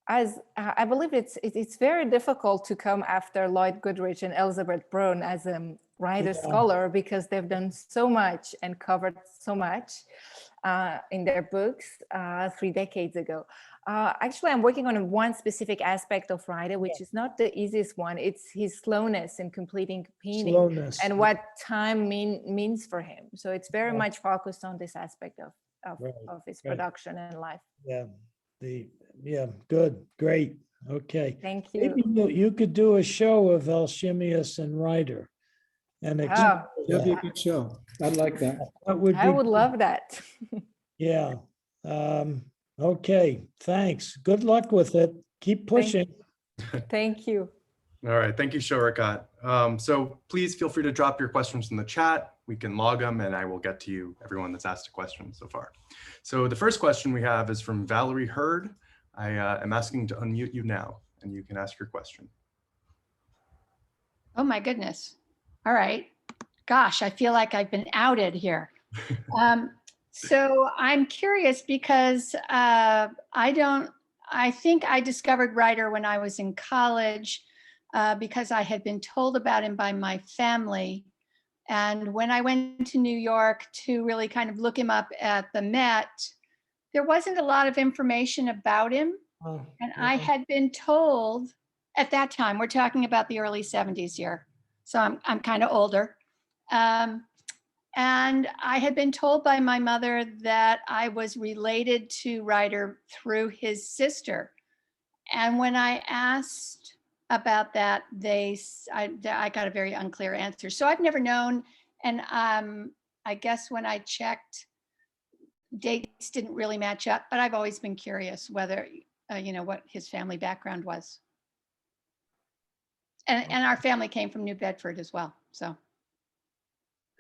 As I believe it's very difficult to come after Lloyd Goodrich and Elizabeth Broun as a Ryder scholar, because they've done so much and covered so much in their books 3 decades ago. Actually, I'm working on one specific aspect of Ryder, which is not the easiest one. It's his slowness in completing painting. Slowness. And what time means for him. So it's very much focused on this aspect of his production and life. Yeah, good, great, okay. Thank you. Maybe you could do a show of Alchemius and Ryder. And Oh, That'd be a good show. I'd like that. that would I be would love that. Yeah. Okay, thanks. Good luck with it. Keep pushing. Thank you. All right, thank you, Choghakate. So please feel free to drop your questions in the chat. We can log them and I will get to you, everyone that's asked a question so far. So the first question we have is from Valerie Hurd. I am asking to unmute you now and you can ask your question. Oh my goodness. All right. Gosh, I feel like I've been outed here. So I'm curious because I think I discovered Ryder when I was in college because I had been told about him by my family. And when I went to New York to really kind of look him up at the Met, there wasn't a lot of information about him. And I had been told at that time, we're talking about the early 70s here. So I'm kind of older. And I had been told by my mother that I was related to Ryder through his sister. And when I asked about that, I got a very unclear answer. So I've never known. And I guess when I checked, dates didn't really match up, but I've always been curious whether, what his family background was. And our family came from New Bedford as well, so.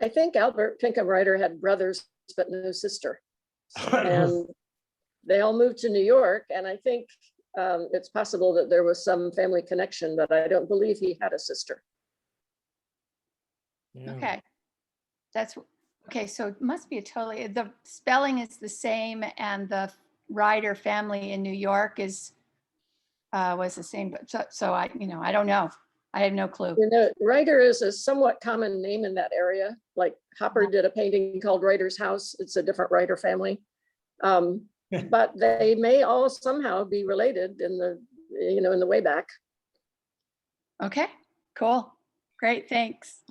I think Albert Pinkham Ryder had brothers, but no sister. And they all moved to New York. And I think it's possible that there was some family connection, but I don't believe he had a sister. Okay. Okay, so it must be the spelling is the same and the Ryder family in New York was the same, but so I don't know. I have no clue. Ryder is a somewhat common name in that area. Like Hopper did a painting called Ryder's House. It's a different Ryder family. But they may all somehow be related in the way back. Okay, cool. Great, thanks.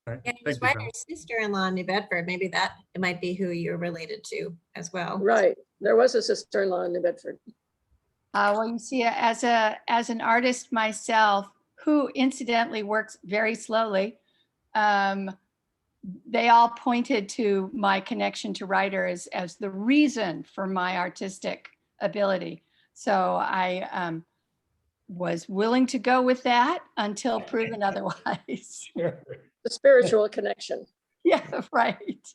Right. Yeah, his Ryder's sister-in-law in New Bedford. Maybe it might be who you're related to as well. Right. There was a sister-in-law in New Bedford. Well, you see, as an artist myself, who incidentally works very slowly, they all pointed to my connection to Ryder as the reason for my artistic ability. So I was willing to go with that until proven otherwise. Sure. The spiritual connection. Yeah, right.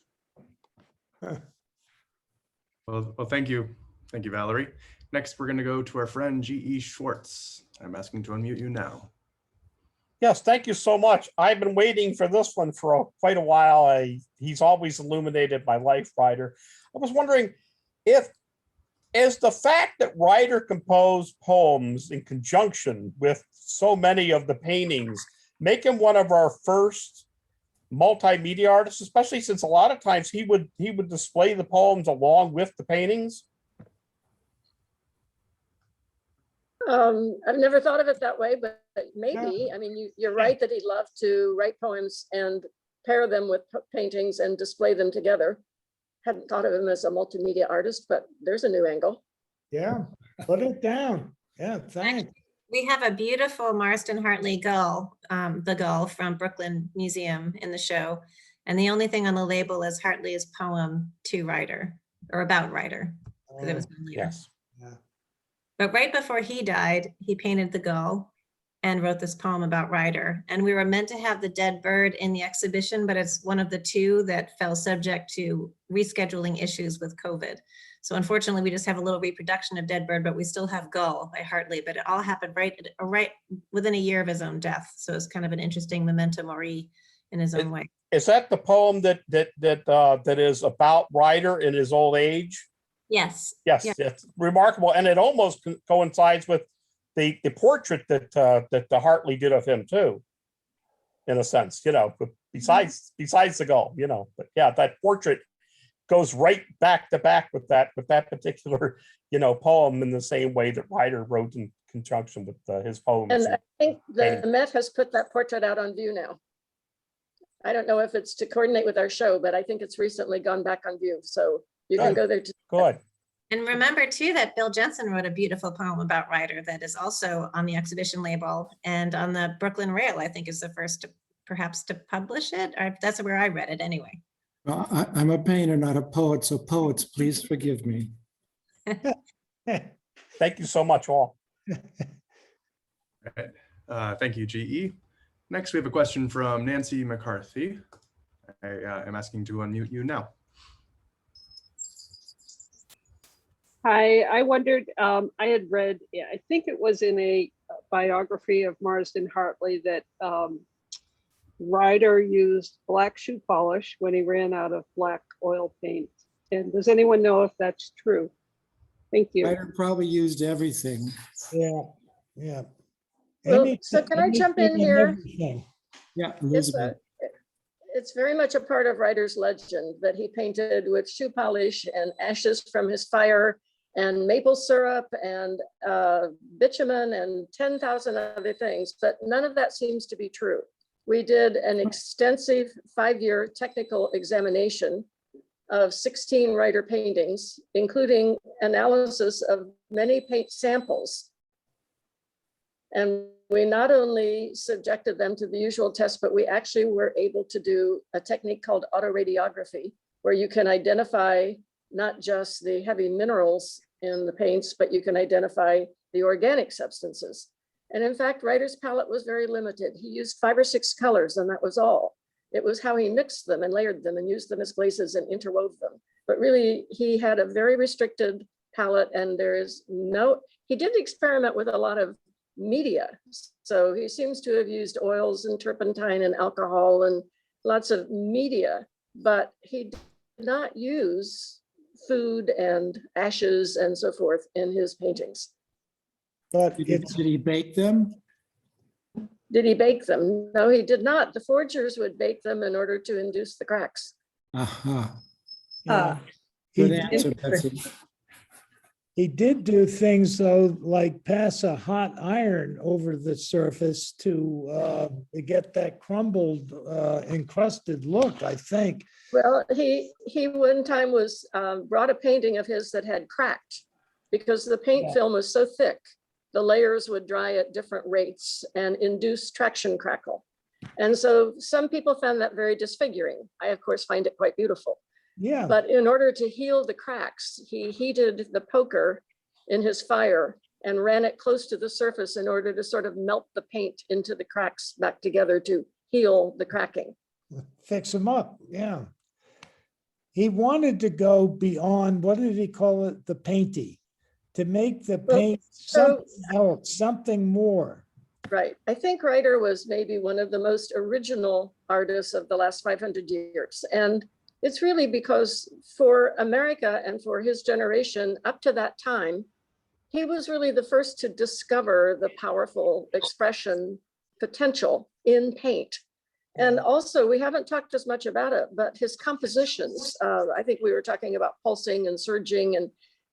Well, thank you. Thank you, Valerie. Next, we're going to go to our friend G.E. Schwartz. I'm asking to unmute you now. Yes, thank you so much. I've been waiting for this one for quite a while. He's always illuminated my life, Ryder. I was wondering is the fact that Ryder composed poems in conjunction with so many of the paintings make him one of our first multimedia artists, especially since a lot of times he would display the poems along with the paintings? I've never thought of it that way, but maybe. I mean, you're right that he'd love to write poems and pair them with paintings and display them together. Hadn't thought of him as a multimedia artist, but there's a new angle. Yeah, put it down. Yeah, thanks. We have a beautiful Marston Hartley gull, the gull from Brooklyn Museum in the show. And the only thing on the label is Hartley's poem to Ryder, or about Ryder, because it was earlier. Yes. But right before he died, he painted the gull and wrote this poem about Ryder. And we were meant to have the dead bird in the exhibition, but it's one of the two that fell subject to rescheduling issues with COVID. So unfortunately, we just have a little reproduction of dead bird, but we still have gull by Hartley, but it all happened right within a year of his own death. So it's kind of an interesting memento mori in his own way. Is that the poem that is about Ryder in his old age? Yes. Yes, Yeah. it's remarkable, and it almost coincides with the portrait that the Hartley did of him too, in a sense, you know. But besides the gull, you know. But yeah, that portrait goes right back to back with that particular, you know, poem in the same way that Ryder wrote in conjunction with his poems. And I think the Met has put that portrait out on view now. I don't know if it's to coordinate with our show, but I think it's recently gone back on view. So you can go there to. Good. And remember too that Bill Jensen wrote a beautiful poem about Ryder that is also on the exhibition label, and on the Brooklyn Rail, I think is the first perhaps to publish it, or that's where I read it anyway. Well, I'm a painter, not a poet, so poets, please forgive me. Thank you so much, all. Thank you, GE. Next, we have a question from Nancy McCarthy. I am asking to unmute you now. Hi, I wondered, I had read, I think it was in a biography of Marsden Hartley that Ryder used black shoe polish when he ran out of black oil paint. And does anyone know if that's true? Thank you. Ryder probably used everything. Yeah, yeah. Well, so can I jump in here? Yeah, Elizabeth. It's very much a part of Ryder's legend that he painted with shoe polish and ashes from his fire and maple syrup and bitumen and 10,000 other things, but none of that seems to be true. We did an extensive 5-year technical examination of 16 Ryder paintings, including analysis of many paint samples. And we not only subjected them to the usual test, but we actually were able to do a technique called autoradiography, where you can identify not just the heavy minerals in the paints, but you can identify the organic substances. And in fact, Ryder's palette was very limited. He used 5 or 6 colors, and that was all. It was how he mixed them and layered them and used them as glazes and interwove them. But really, he had a very restricted palette, and he did experiment with a lot of media. So he seems to have used oils and turpentine and alcohol and lots of media, but he did not use food and ashes and so forth in his paintings. But Did he bake them? Did he bake them? No, he did not. The forgers would bake them in order to induce the cracks. Uh-huh. yeah, Good he answer, Betsy. He did do things though, like pass a hot iron over the surface to get that crumbled, encrusted look, I think. Well, he one time was brought a painting of his that had cracked because the paint film was so thick, the layers would dry at different rates and induce traction crackle. And so some people found that very disfiguring. I, of course, find it quite beautiful. Yeah. But in order to heal the cracks, he heated the poker in his fire and ran it close to the surface in order to sort of melt the paint into the cracks back together to heal the cracking. Fix them up, yeah. He wanted to go beyond, what did he call it? The painty, to make the paint something else, something more. Right. I think Ryder was maybe one of the most original artists of the last 500 years. And it's really because for America and for his generation up to that time, he was really the first to discover the powerful expression potential in paint. And also, we haven't talked as much about it, but his compositions, I think we were talking about pulsing and surging, and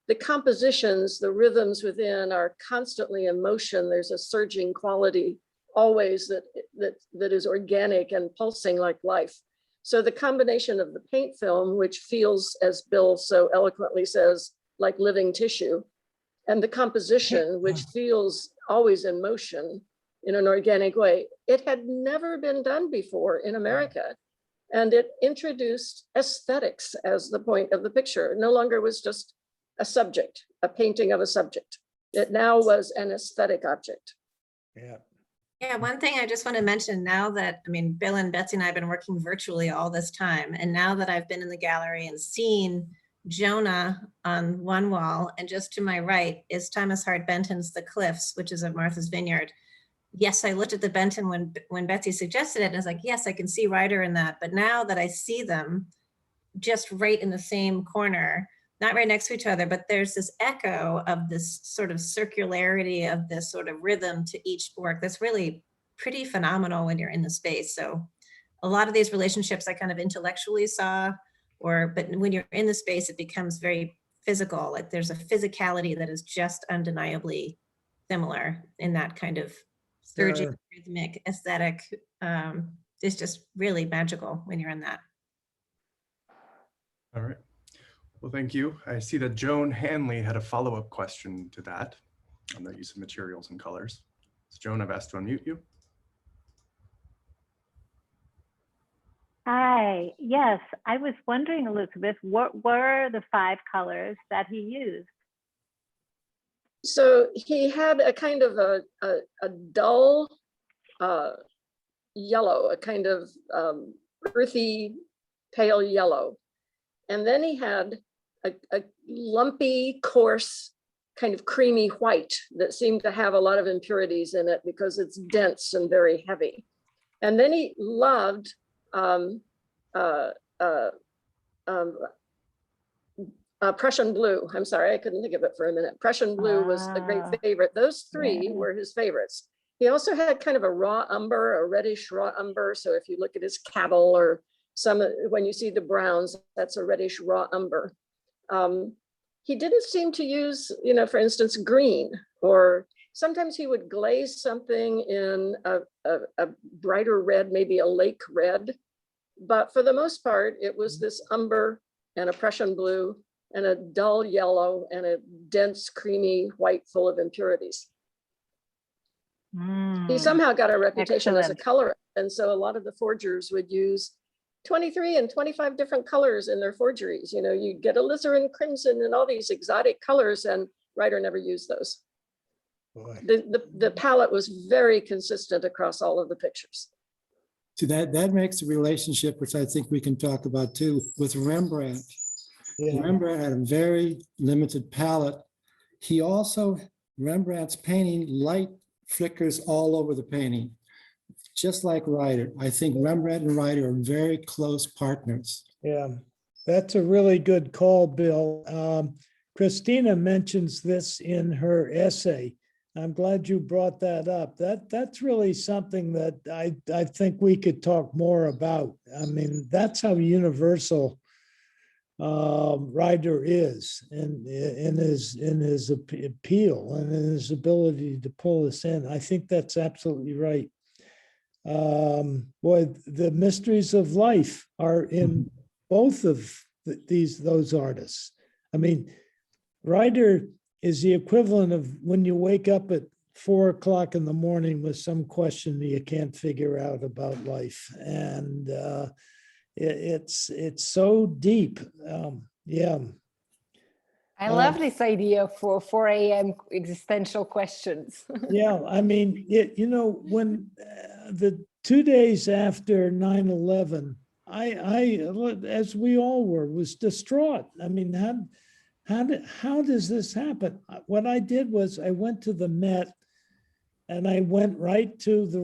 the compositions, the rhythms within are constantly in motion. There's a surging quality always that is organic and pulsing like life. So the combination of the paint film, which feels, as Bill so eloquently says, like living tissue, and the composition, which feels always in motion in an organic way, it had never been done before in America. And it introduced aesthetics as the point of the picture. It no longer was just a subject, a painting of a subject. It now was an aesthetic object. Yeah. Yeah, one thing I just want to mention now that, I mean, Bill and Betsy and I have been working virtually all this time. And now that I've been in the gallery and seen Jonah on one wall, and just to my right is Thomas Hart Benton's The Cliffs, which is at Martha's Vineyard. Yes, I looked at the Benton when Betsy suggested it, and I was like, yes, I can see Ryder in that. But now that I see them just right in the same corner, not right next to each other, but there's this echo of this sort of circularity of this sort of rhythm to each work that's really pretty phenomenal when you're in the space. So a lot of these relationships I kind of intellectually saw, but when you're in the space, it becomes very physical. Like there's a physicality that is just undeniably similar in that kind of surging, rhythmic, aesthetic. It's just really magical when you're in that. All right. Well, thank you. I see that Joan Hanley had a follow-up question to that on the use of materials and colors. So Joan, I've asked to unmute you. Hi, yes, I was wondering, Elizabeth, what were the 5 colors that he used? So he had a kind of a dull yellow, a kind of earthy, pale yellow. And then he had a lumpy, coarse, kind of creamy white that seemed to have a lot of impurities in it because it's dense and very heavy. And then he loved Prussian blue. I'm sorry, I couldn't think of it for a minute. Prussian blue was a great favorite. Those 3 were his favorites. He also had kind of a raw umber, a reddish raw umber. So if you look at his cattle or when you see the browns, that's a reddish raw umber. He didn't seem to use, for instance, green, or sometimes he would glaze something in a brighter red, maybe a lake red. But for the most part, it was this umber and a Prussian blue and a dull yellow and a dense, creamy white full of impurities. He somehow got a reputation as a colorist. And so a lot of the forgers would use 23 and 25 different colors in their forgeries. You get alizarin crimson and all these exotic colors, and Ryder never used those. The palette was very consistent across all of the pictures. So that makes a relationship, which I think we can talk about too, with Rembrandt. Yeah. Rembrandt had a very limited palette. He also, Rembrandt's painting, light flickers all over the painting, just like Ryder. I think Rembrandt and Ryder are very close partners. Yeah, that's a really good call, Bill. Christina mentions this in her essay. I'm glad you brought that up. That's really something that I think we could talk more about. I mean, that's how universal Ryder is in his appeal and in his ability to pull us in. I think that's absolutely right. Boy, the mysteries of life are in both of those artists. I mean, Ryder is the equivalent of when you wake up at 4 o'clock in the morning with some question that you can't figure out about life, and it's so deep. Yeah. I love this idea for 4 a.m. existential questions. Yeah, I mean, when the 2 days after 9/11, I, as we all were, was distraught. I mean, how does this happen? What I did was I went to the Met, and I went right to the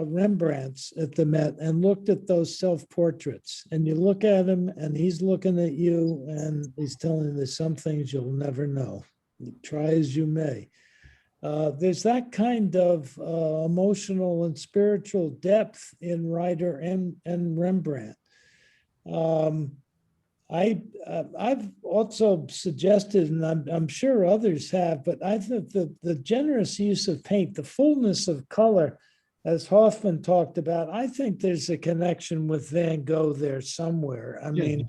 Rembrandts at the Met and looked at those self-portraits. And you look at him, and he's looking at you, and he's telling you there's some things you'll never know. Try as you may. There's that kind of emotional and spiritual depth in Ryder and Rembrandt. I've also suggested, and I'm sure others have, but I think the generous use of paint, the fullness of color, as Hoffman talked about, I think there's a connection with Van Gogh there somewhere. I mean,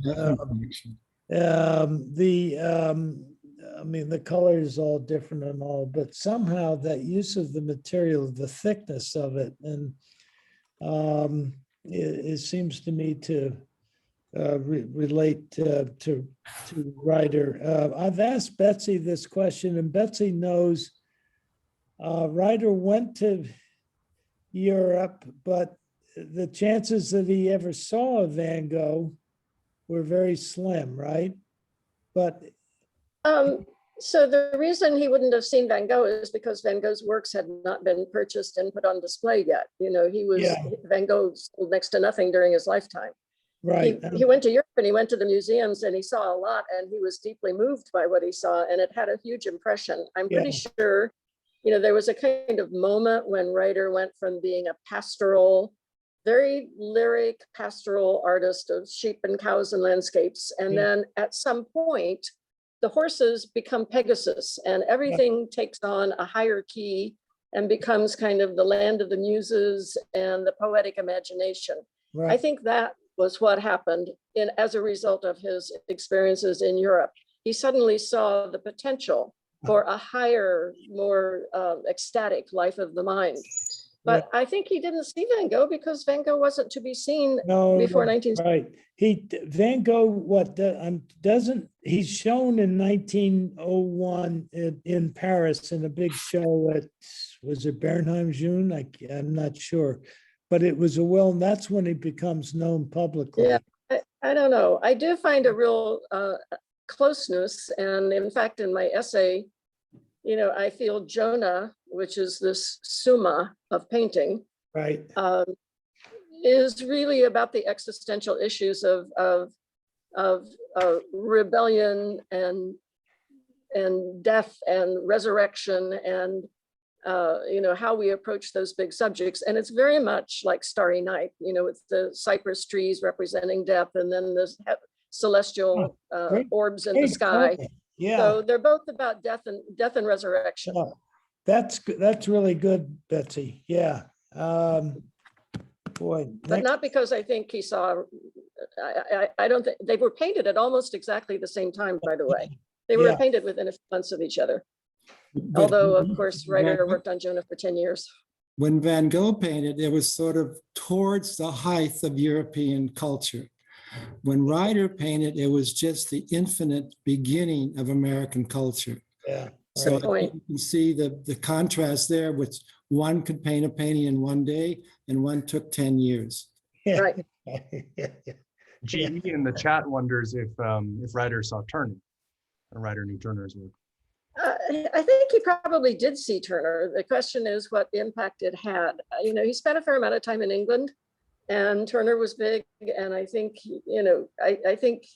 the color is all different and all, but somehow that use of the material, the thickness of it, and it seems to me to relate to Ryder. I've asked Betsy this question, and Betsy knows Ryder went to Europe, but the chances that he ever saw a Van Gogh were very slim, right? But So the reason he wouldn't have seen Van Gogh is because Van Gogh's works had not been purchased and put on display yet. You know, Van Gogh sold next to nothing during his lifetime. right. He went to Europe and he went to the museums and he saw a lot, and he was deeply moved by what he saw, and it had a huge impression. I'm pretty sure, you know, there was a kind of moment when Ryder went from being a pastoral, very lyric pastoral artist of sheep and cows and landscapes. And then at some point, the horses become Pegasus, and everything takes on a higher key and becomes kind of the land of the muses and the poetic imagination. Right. I think that was what happened as a result of his experiences in Europe. He suddenly saw the potential for a higher, more ecstatic life of the mind. But I think he didn't see Van Gogh because Van Gogh wasn't to be seen before 19. Right. Van Gogh, he's shown in 1901 in Paris in a big show at, was it Bernheim June? I'm not sure, but it was that's when he becomes known publicly. Yeah, I don't know. I do find a real closeness. And in fact, in my essay, you know, I feel Jonah, which is this summa of painting, right, is really about the existential issues of rebellion and death and resurrection, and you know, how we approach those big subjects. And it's very much like Starry Night, you know, with the cypress trees representing death, and then the celestial orbs in the sky. Yeah. So they're both about death and resurrection. Oh, that's really good, Betsy. Yeah. Boy. But not because I think he saw, I don't think, they were painted at almost exactly the same time, by the way. They were painted within a few months of each other. But although, of course, Ryder worked on Jonah for 10 years. When Van Gogh painted, it was sort of towards the height of European culture. When Ryder painted, it was just the infinite beginning of American culture. Yeah. So I think you can see the contrast there, which one could paint a painting in one day and one took 10 years. Yeah. Right. GE in the chat wonders if Ryder saw Turner, or Ryder knew Turner's work. I think he probably did see Turner. The question is what impact it had. You know, he spent a fair amount of time in England, and Turner was big. And I think, you know, I think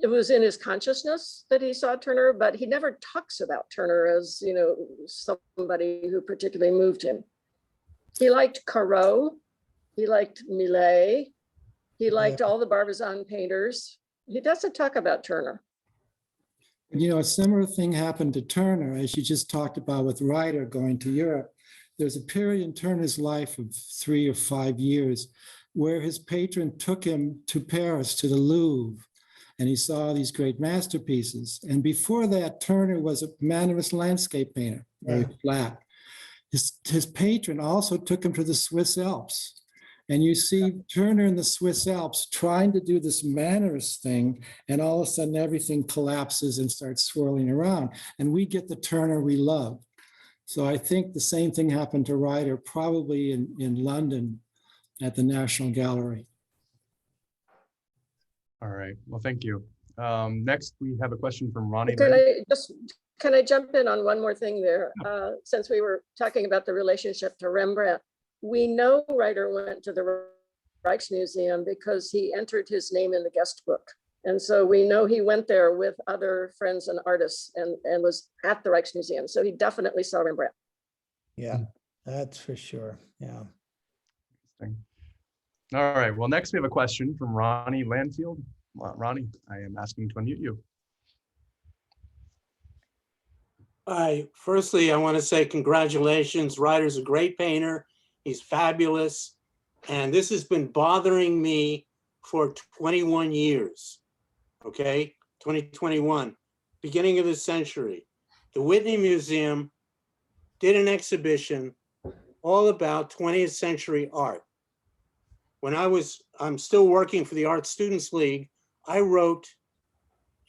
it was in his consciousness that he saw Turner, but he never talks about Turner as, you know, somebody who particularly moved him. He liked Corot, he liked Millet, he liked all the Barbizon painters. He doesn't talk about Turner. You know, a similar thing happened to Turner, as you just talked about with Ryder going to Europe. There's a period in Turner's life of 3 or 5 years where his patron took him to Paris, to the Louvre, and he saw these great masterpieces. And before that, Turner was a mannerist landscape painter, very flat. His patron also took him to the Swiss Alps. And you see Turner in the Swiss Alps trying to do this mannerist thing, and all of a sudden everything collapses and starts swirling around. And we get the Turner we love. So I think the same thing happened to Ryder, probably in London at the National Gallery. All right, well, thank you. Next, we have a question from Ronnie. Can I jump in on one more thing there? Since we were talking about the relationship to Rembrandt, we know Ryder went to the Rijksmuseum because he entered his name in the guest book. And so we know he went there with other friends and artists and was at the Rijksmuseum. So he definitely saw Rembrandt. Yeah, that's for sure. Yeah. All right, well, next we have a question from Ronnie Ronnie, I am asking to unmute you. Firstly, I want to say congratulations. Ryder's a great painter. He's fabulous. And this has been bothering me for 21 years. Okay, 2021, beginning of the century. The Whitney Museum did an exhibition all about 20th century art. When I'm still working for the Art Students League, I wrote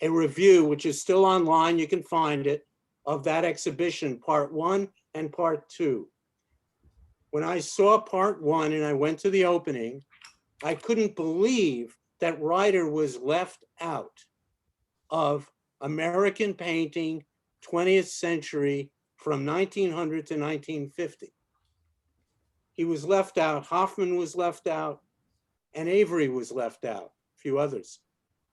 a review, which is still online, you can find it, of that exhibition, part 1 and part 2. When I saw part 1 and I went to the opening, I couldn't believe that Ryder was left out of American painting 20th century from 1900 to 1950. He was left out, Hoffman was left out, and Avery was left out, a few others.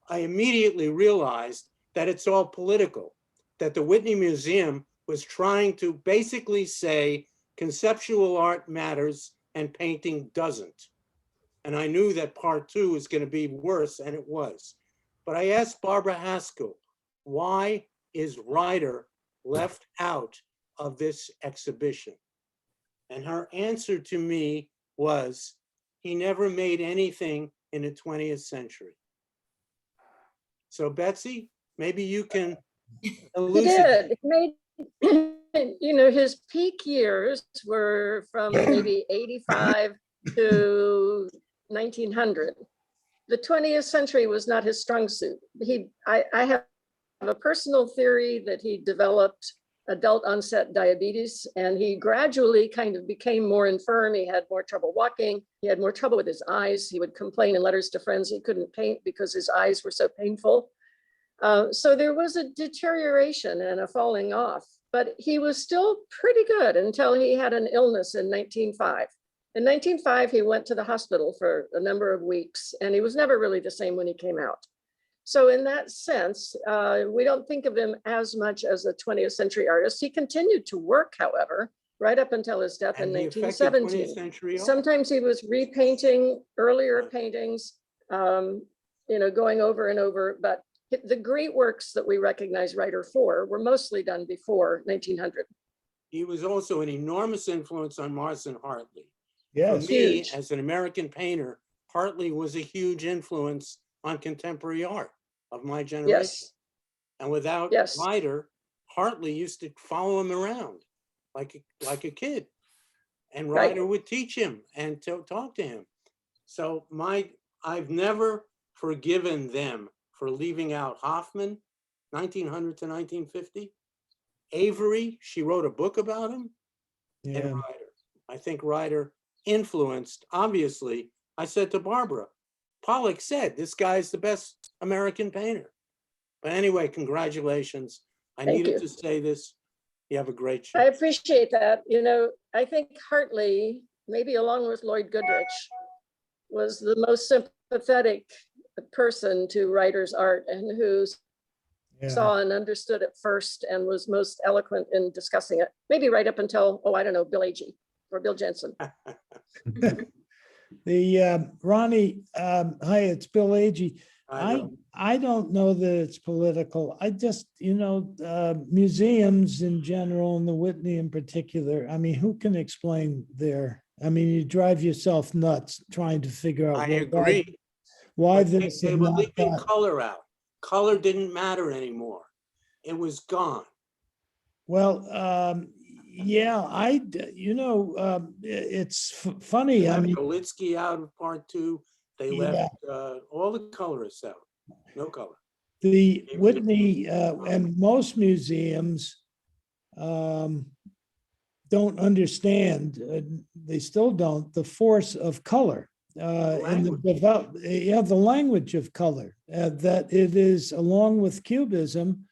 I immediately realized that it's all political, that the Whitney Museum was trying to basically say conceptual art matters and painting doesn't. And I knew that part 2 was going to be worse, and it was. But I asked Barbara Haskell, why is Ryder left out of this exhibition? And her answer to me was, he never made anything in the 20th century. So Betsy, maybe you can elucidate. He did. You know, his peak years were from maybe 85 to 1900. The 20th century was not his strong suit. I have a personal theory that he developed adult onset diabetes, and he gradually kind of became more infirm. He had more trouble walking. He had more trouble with his eyes. He would complain in letters to friends he couldn't paint because his eyes were so painful. So there was a deterioration and a falling off, but he was still pretty good until he had an illness in 1905. In 1905, he went to the hospital for a number of weeks, and he was never really the same when he came out. So in that sense, we don't think of him as much as a 20th century artist. He continued to work, however, right up until his death in 1917. Sometimes he was repainting earlier paintings, you know, going over and over, but the great works that we recognize Ryder for were mostly done before 1900. He was also an enormous influence on Marston Hartley. Yes. For me, as an American painter, Hartley was a huge influence on contemporary art of my generation. Yes. And without Ryder, Hartley used to follow him around like a kid. And Ryder would teach him and talk to him. So I've never forgiven them for leaving out Hoffman, 1900 to 1950. Avery, she wrote a book about him. Yeah. And Ryder. I think Ryder influenced, obviously. I said to Barbara, Pollock said, this guy's the best American painter. But anyway, congratulations. I needed to say this. You have a great show. I appreciate that. You know, I think Hartley, maybe along with Lloyd Goodrich, was the most sympathetic person to Ryder's art, and who saw and understood it first and was most eloquent in discussing it. Maybe right up until, oh, I don't know, Bill Agee or Bill Jensen. Ronnie, hi, it's Bill Agee. I don't know that it's political. I just, you know, museums in general and the Whitney in particular, I mean, who can explain I mean, you drive yourself nuts trying to figure out. I agree. Why this? They were leaving color out. Color didn't matter anymore. It was gone. Well, yeah, you know, it's funny. They I mean, Golitsky out of part 2. They left all the colorists out. No color. The Whitney and most museums don't understand. They still don't the force of color. And the language of color, that it is, along with Cubism,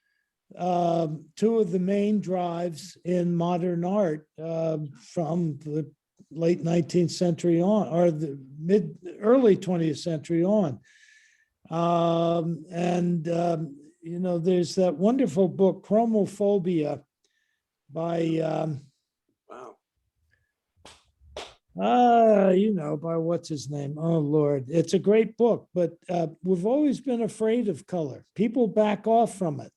2 of the main drives in modern art from the late 19th century on, or the early 20th century on. You know, there's that wonderful book, Chromophobia, by You know, by what's his name? Oh, Lord. It's a great book, but we've always been afraid of color. People back off from it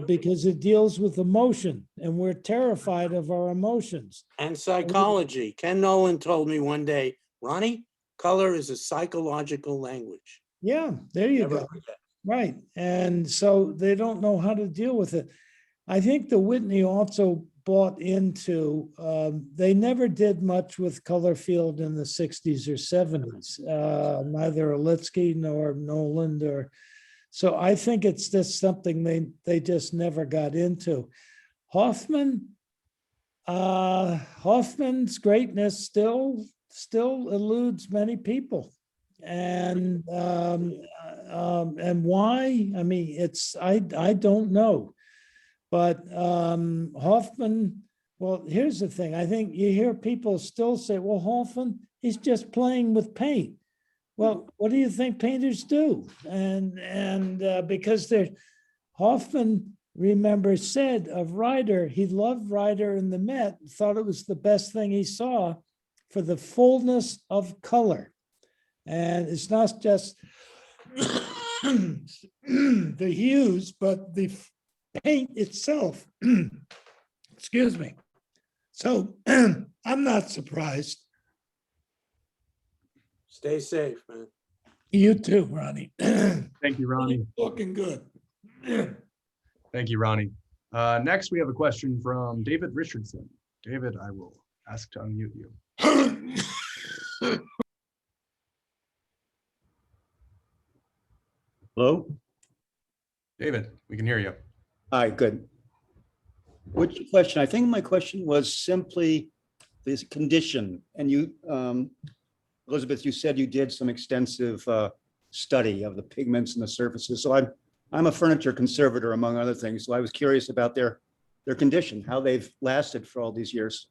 because it deals with emotion, and we're terrified of our emotions. And psychology. Ken Nolan told me one day, Ronnie, color is a psychological language. Yeah, there you Never go. forget. Right. And so they don't know how to deal with it. I think the Whitney also bought into, they never did much with color field in the 60s or 70s, neither Olitsky nor Noland so I think it's just something they just never got into. Hoffman's greatness still eludes many people. And why? I mean, I don't know. But Hoffman, well, here's the thing. I think you hear people still say, well, Hoffman, he's just playing with paint. Well, what do you think painters do? And because Hoffman, remember, said of Ryder, he loved Ryder in the Met, thought it was the best thing he saw for the fullness of color. And it's not just the hues, but the paint itself. Excuse me. So I'm not surprised. Stay safe, man. You too, Ronnie. Thank you, Ronnie. Looking good. Thank you, Ronnie. Next, we have a question from David Richardson. David, I will ask to unmute you. Hello? David, we can hear you. Hi, good. Which question? I think my question was simply this condition. And you, Elizabeth, you said you did some extensive study of the pigments and the surfaces. So I'm a furniture conservator, among other things. So I was curious about their condition, how they've lasted for all these years.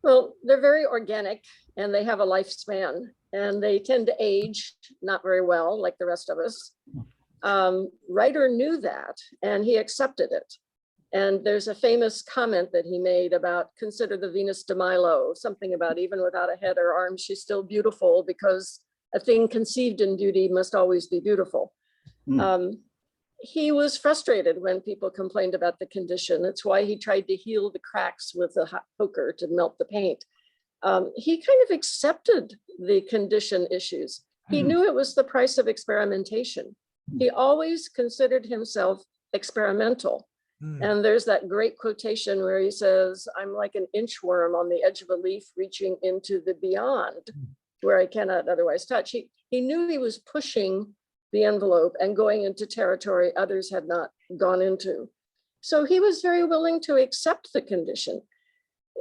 Well, they're very organic and they have a lifespan and they tend to age not very well like the rest of us. Ryder knew that and he accepted it. And there's a famous comment that he made about consider the Venus de Milo, something about even without a head or arms, she's still beautiful because a thing conceived in beauty must always be beautiful. He was frustrated when people complained about the condition. That's why he tried to heal the cracks with a hot poker to melt the paint. He kind of accepted the condition issues. He knew it was the price of experimentation. He always considered himself experimental. And there's that great quotation where he says, I'm like an inchworm on the edge of a leaf reaching into the beyond where I cannot otherwise touch. He knew he was pushing the envelope and going into territory others had not gone into. So he was very willing to accept the condition.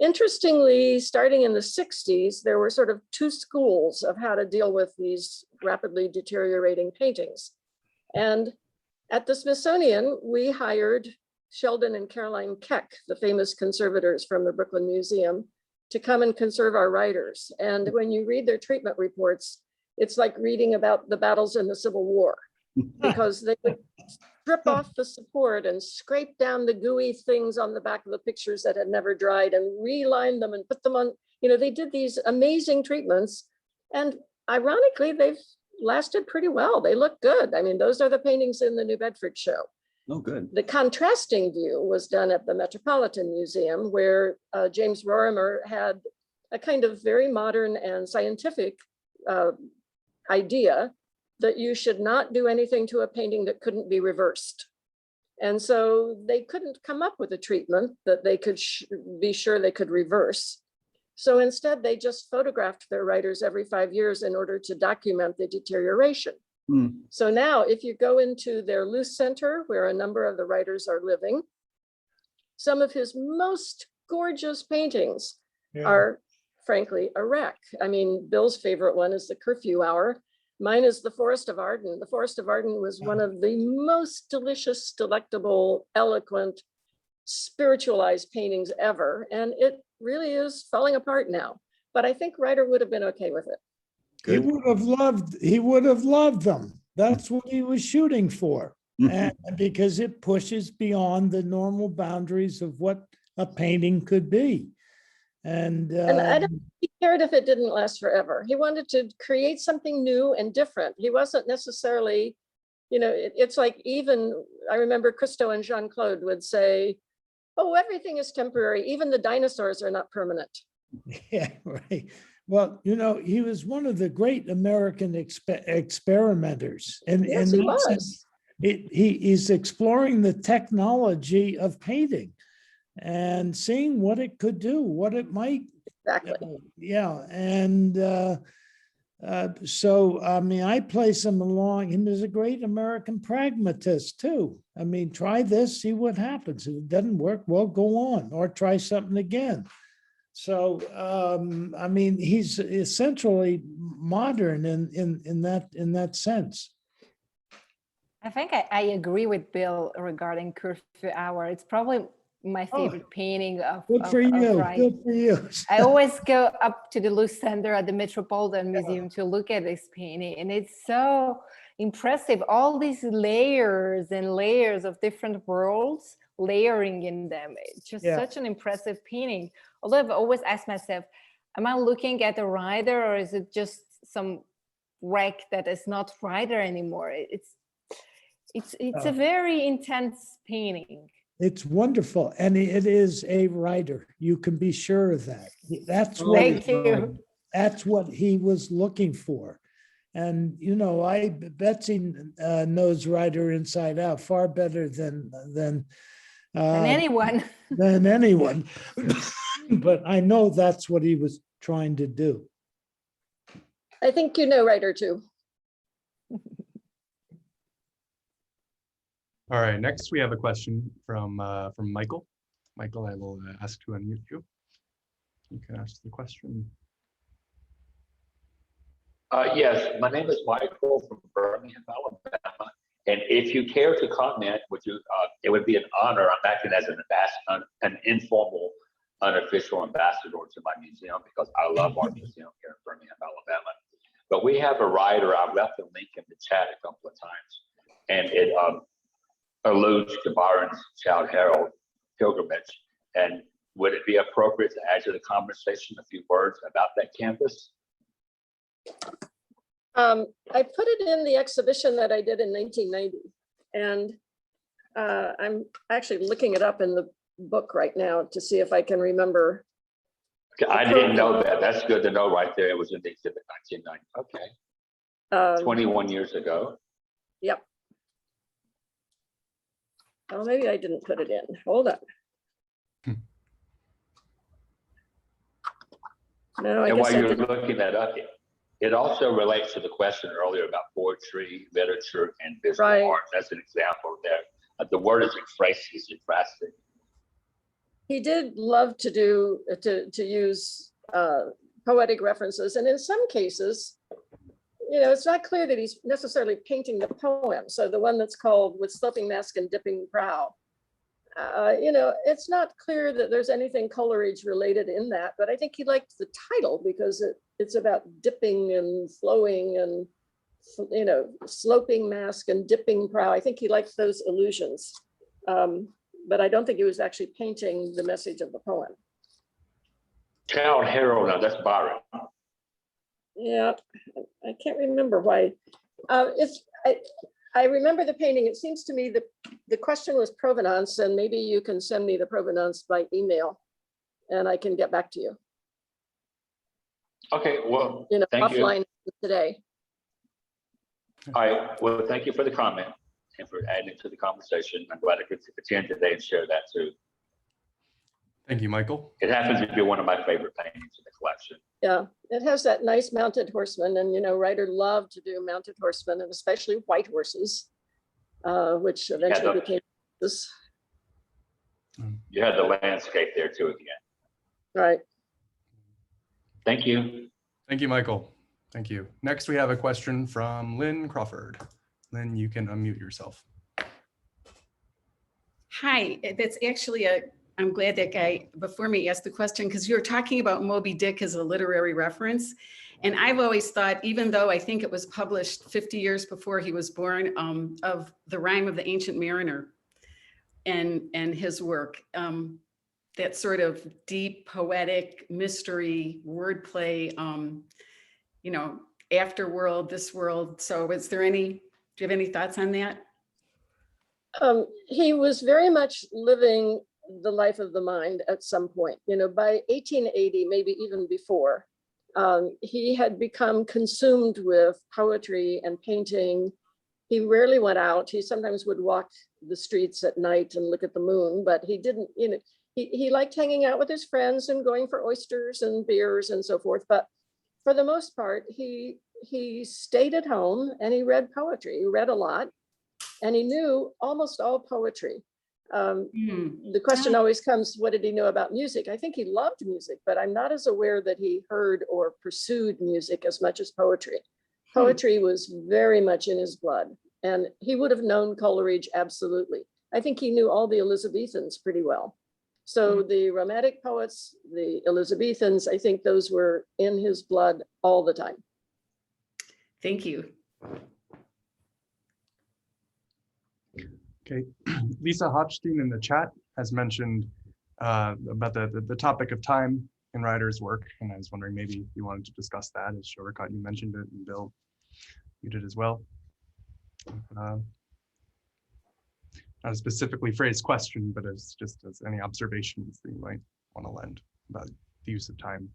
Interestingly, starting in the 60s, there were sort of two schools of how to deal with these rapidly deteriorating paintings. And at the Smithsonian, we hired Sheldon and Caroline Keck, the famous conservators from the Brooklyn Museum, to come and conserve our writers. And when you read their treatment reports, it's like reading about the battles in the Civil War, because they would strip off the support and scrape down the gooey things on the back of the pictures that had never dried and reline them and put them on, they did these amazing treatments. And ironically, they've lasted pretty well. They look good. I mean, those are the paintings in the New Bedford show. Oh, good. The contrasting view was done at the Metropolitan Museum, where James Rorimer had a kind of very modern and scientific idea that you should not do anything to a painting that couldn't be reversed. And so they couldn't come up with a treatment that they could be sure they could reverse. So instead, they just photographed their writers every 5 years in order to document the deterioration. So now if you go into their Luce Center, where a number of the writers are living, some of his most gorgeous paintings are frankly a wreck. I mean, Bill's favorite one is the Curfew Hour. Mine is the Forest of Arden. The Forest of Arden was one of the most delicious, delectable, eloquent, spiritualized paintings ever. And it really is falling apart now. But I think Ryder would have been okay with it. He would have loved them. That's what he was shooting for. And because it pushes beyond the normal boundaries of what a painting could be. And I don't think he cared if it didn't last forever. He wanted to create something new and different. He wasn't necessarily, it's like even, I remember Christo and Jean-Claude would say, oh, everything is temporary. Even the dinosaurs are not permanent. yeah, right. Well, he was one of the great American experimenters. And Yes, he was. He's exploring the technology of painting and seeing what it could do, what it might. Exactly. Yeah. And so, I mean, I place him along. He was a great American pragmatist too. I mean, try this, see what happens. If it doesn't work, well, go on or try something again. So, I mean, he's essentially modern in that sense. I think I agree with Bill regarding Curfew Hour. It's probably my favorite painting of Good for you. Ryder. Good for you. I always go up to the Louvre Center at the Metropolitan Museum to look at this painting, and it's so impressive. All these layers and layers of different worlds layering in them. It's just such an impressive painting. Although I've always asked myself, am I looking at a Ryder, or is it just some wreck that is not Ryder anymore? It's a very intense painting. It's wonderful, and it is a writer. You can be sure of that. Thank you. That's what he was looking for. And Betsy knows Ryder inside out far better than anyone. Than anyone. But I know that's what he was trying to do. I think you know Ryder too. All right, next we have a question from Michael. Michael, I will ask to unmute you. You can ask the question. Yes, my name is Michael from Birmingham, Alabama. And if you care to comment, it would be an honor. I'm acting as an informal, unofficial ambassador to my museum because I love our museum here in Birmingham, Alabama. But we have a writer. I've left the link in the chat a couple of times, and it alludes to Byron's Childe Harold pilgrimage. And would it be appropriate to add to the conversation a few words about that canvas? I put it in the exhibition that I did in 1990, and I'm actually looking it up in the book right now to see if I can remember. I didn't know that. That's good to know right there. It was in the exhibit 1990. Okay. 21 years ago. Yep. Oh, maybe I didn't put it in. Hold on. No, and while you're looking that up, it also relates to the question earlier about poetry, literature, and visual art. That's an example there. The word is ekphrastic. He did love to do to use poetic references, and in some cases, it's not clear that he's necessarily painting the poem. So the one that's called With Sloping Mask and Dipping Brow, it's not clear that there's anything Coleridge related in that, but I think he liked the title because it's about dipping and flowing and, sloping mask and dipping brow. I think he liked those allusions, but I don't think he was actually painting the message of the poem. Childe Harold, now that's Byron. Yeah, I can't remember why. I remember the painting. It seems to me that the question was provenance, and maybe you can send me the provenance by email and I can get back to you. Okay, well, thank offline you. Today. All right, well, thank you for the comment and for adding to the conversation. I'm glad I could attend today and share that too. Thank you, Michael. It happens to be one of my favorite paintings in the collection. Yeah, it has that nice mounted horseman, and Ryder loved to do mounted horsemen, and especially white horses, which eventually became this. You had the landscape there too again. Right. Thank you. Thank you, Michael. Thank you. Next, we have a question from Lynn Crawford. Lynn, you can unmute yourself. Hi, that's actually I'm glad that guy before me asked the question because you were talking about Moby Dick as a literary reference. And I've always thought, even though I think it was published 50 years before he was born, of The Rime of the Ancient Mariner and his work. that sort of deep poetic mystery wordplay, you know, afterworld, this world. So do you have any thoughts on that? He was very much living the life of the mind at some point. You know, by 1880, maybe even before, he had become consumed with poetry and painting. He rarely went out. He sometimes would walk the streets at night and look at the moon, but he didn't, you know, he liked hanging out with his friends and going for oysters and beers and so forth. But for the most part, he stayed at home and he read poetry. He read a lot and he knew almost all poetry. The question always comes, what did he know about music? I think he loved music, but I'm not as aware that he heard or pursued music as much as poetry. Poetry was very much in his blood, and he would have known Coleridge absolutely. I think he knew all the Elizabethans pretty well. So the Romantic poets, the Elizabethans, I think those were in his blood all the time. Thank you. Okay, Lisa Hochstein in the chat has mentioned about the topic of time in Ryder's work, and I was wondering maybe you wanted to discuss that. As Choghakate, you mentioned it, and Bill, you did as well. Not a specifically phrased question, but as just as any observations that you might want to lend about the use of time.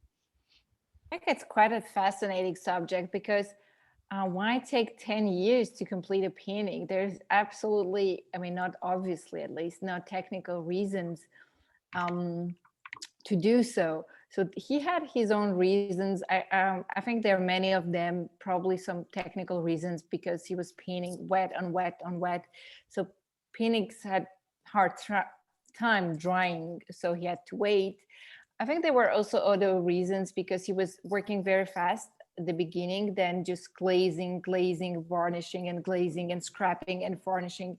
I think it's quite a fascinating subject because why take 10 years to complete a painting? There's absolutely, I mean, not obviously at least, no technical reasons to do so. So he had his own reasons. I think there are many of them, probably some technical reasons because he was painting wet on wet on wet. So paintings had hard time drying, so he had to wait. I think there were also other reasons because he was working very fast at the beginning, then just glazing, varnishing and glazing and scrapping and varnishing.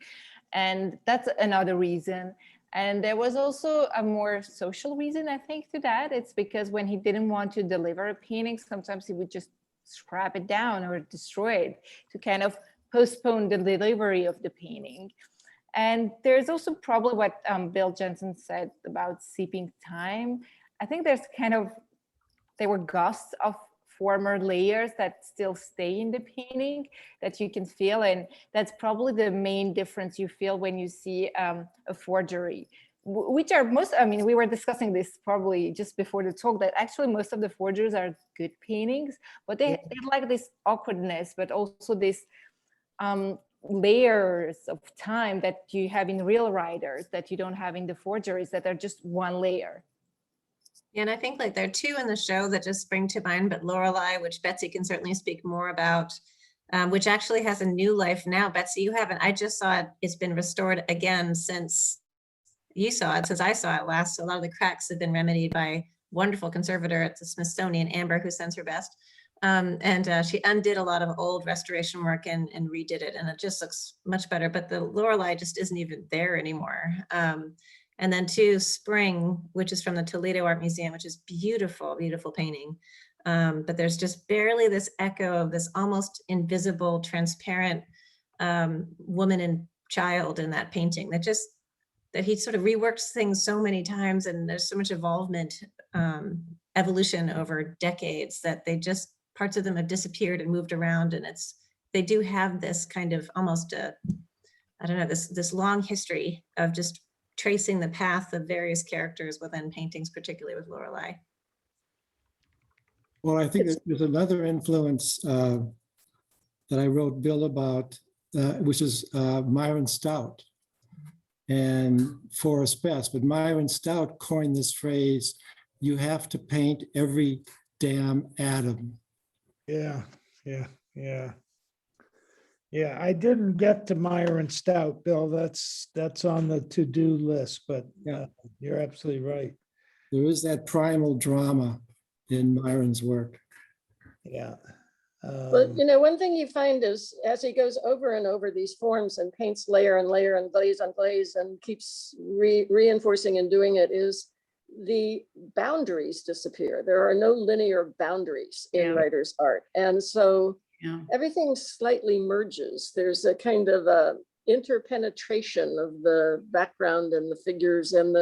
And that's another reason. And there was also a more social reason, I think, to that. It's because when he didn't want to deliver a painting, sometimes he would just scrap it down or destroy it to kind of postpone the delivery of the painting. And there's also probably what Bill Jensen said about seeping time. I think there's there were gusts of former layers that still stay in the painting that you can feel. And that's probably the main difference you feel when you see a forgery, which are most, I mean, we were discussing this probably just before the talk, that actually most of the forgeries are good paintings, but they like this awkwardness, but also this layers of time that you have in real writers that you don't have in the forgeries that are just one layer. Yeah, and I think like there are two in the show that just spring to mind, but Lorelei, which Betsy can certainly speak more about, which actually has a new life now. Betsy, you haven't, I just saw it, it's been restored again since you saw it, since I saw it last. So a lot of the cracks have been remedied by wonderful conservator at the Smithsonian, Amber, who sends her best. She undid a lot of old restoration work and redid it, and it just looks much better, but the Lorelei just isn't even there anymore. And then two, Spring, which is from the Toledo Art Museum, which is beautiful, beautiful painting. But there's just barely this echo of this almost invisible, transparent woman and child in that painting that he sort of reworks things so many times, and there's so much evolution over decades that parts of them have disappeared and moved around, and they do have this kind of almost I don't know, this long history of just tracing the path of various characters within paintings, particularly with Lorelei. Well, I think there's another influence that I wrote Bill about, which is Myron Stout and Forrest Best. But Myron Stout coined this phrase, "You have to paint every damn atom." Yeah. I didn't get to Myron Stout, Bill. That's on the to-do list, but you're absolutely right. There is that primal drama in Myron's work. Yeah. But you know, one thing you find is as he goes over and over these forms and paints layer and layer and glaze on glaze and keeps reinforcing and doing it, is the boundaries disappear. There are no linear boundaries in Ryder's art. And so everything slightly merges. There's a kind of interpenetration of the background and the figures and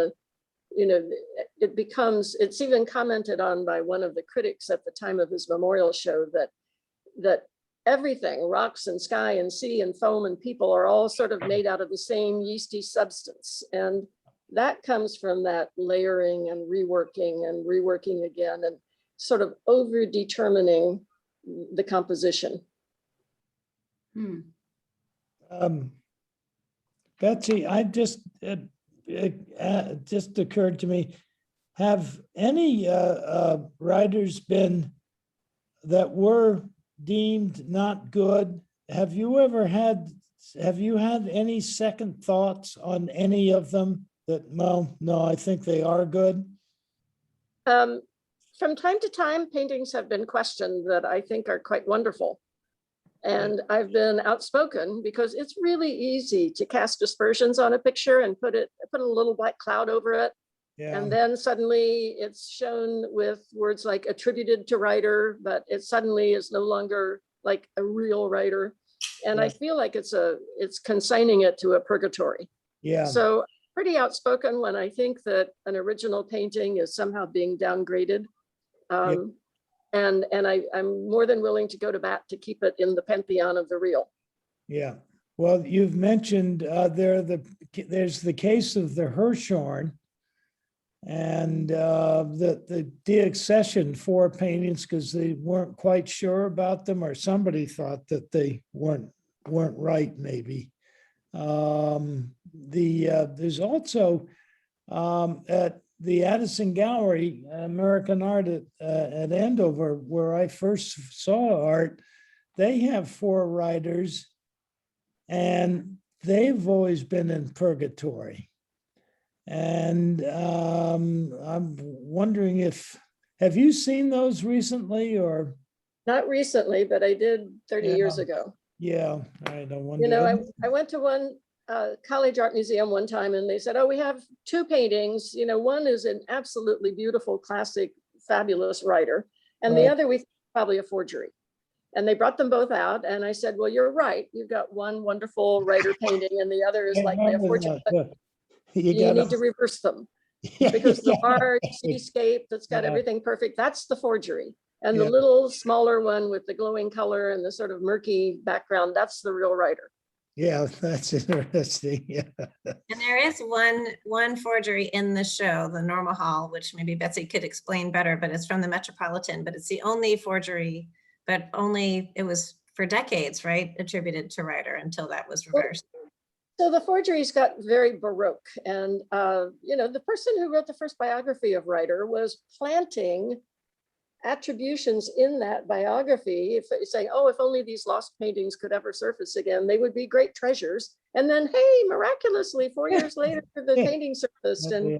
you know, it becomes, it's even commented on by one of the critics at the time of his memorial show that everything, rocks and sky and sea and foam and people are all sort of made out of the same yeasty substance. And that comes from that layering and reworking again and sort of over determining the composition. Betsy, it just occurred to me, have any writers been that were deemed not good? Have you had any second thoughts on any of them that, well, no, I think they are good? From time to time, paintings have been questioned that I think are quite wonderful. And I've been outspoken because it's really easy to cast dispersions on a picture and put a little black cloud over it. Yeah. And then suddenly it's shown with words like attributed to Ryder, but it suddenly is no longer like a real writer. And I feel like it's consigning it to a purgatory. Yeah. So pretty outspoken when I think that an original painting is somehow being downgraded. And I'm more than willing to go to bat to keep it in the pantheon of the real. Yeah. Well, you've mentioned there's the case of the Hirshhorn and the deaccession for paintings because they weren't quite sure about them, or somebody thought that they weren't right, maybe. There's also at the Addison Gallery, American Art at Andover, where I first saw art, they have 4 writers and they've always been in purgatory. And I'm wondering have you seen those recently or? Not recently, but I did 30 years ago. Yeah, I don't wonder. You know, I went to one college art museum one time and they said, oh, we have 2 paintings. You know, one is an absolutely beautiful, classic, fabulous writer. And the other we think probably a forgery. And they brought them both out. And I said, well, you're right. You've got one wonderful writer painting and the other is likely a forgery. You need to reverse them because the large seascape that's got everything perfect, that's the forgery. And the little smaller one with the glowing color and the sort of murky background, that's the real writer. Yeah, that's interesting. Yeah. And there is one forgery in the show, the Normal Hall, which maybe Betsy could explain better, but it's from the Metropolitan, but it's the only forgery, but only it was for decades, right? Attributed to Ryder until that was reversed. So the forgeries got very Baroque. And, you know, the person who wrote the first biography of Ryder was planting attributions in that biography, saying, oh, if only these lost paintings could ever surface again, they would be great treasures. And then, hey, miraculously, 4 years later, the painting surfaced. And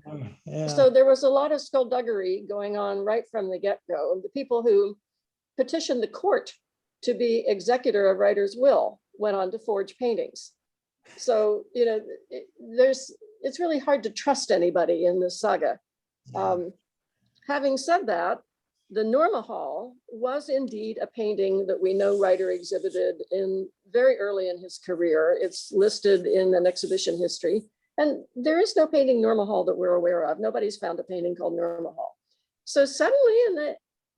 so there was a lot of skullduggery going on right from the get-go. The people who petitioned the court to be executor of Ryder's will went on to forge paintings. So, you know, it's really hard to trust anybody in this saga. Having said that, the Norma Hall was indeed a painting that we know Ryder exhibited in very early in his career. It's listed in an exhibition history. And there is no painting Norma Hall that we're aware of. Nobody's found a painting called Norma Hall. So suddenly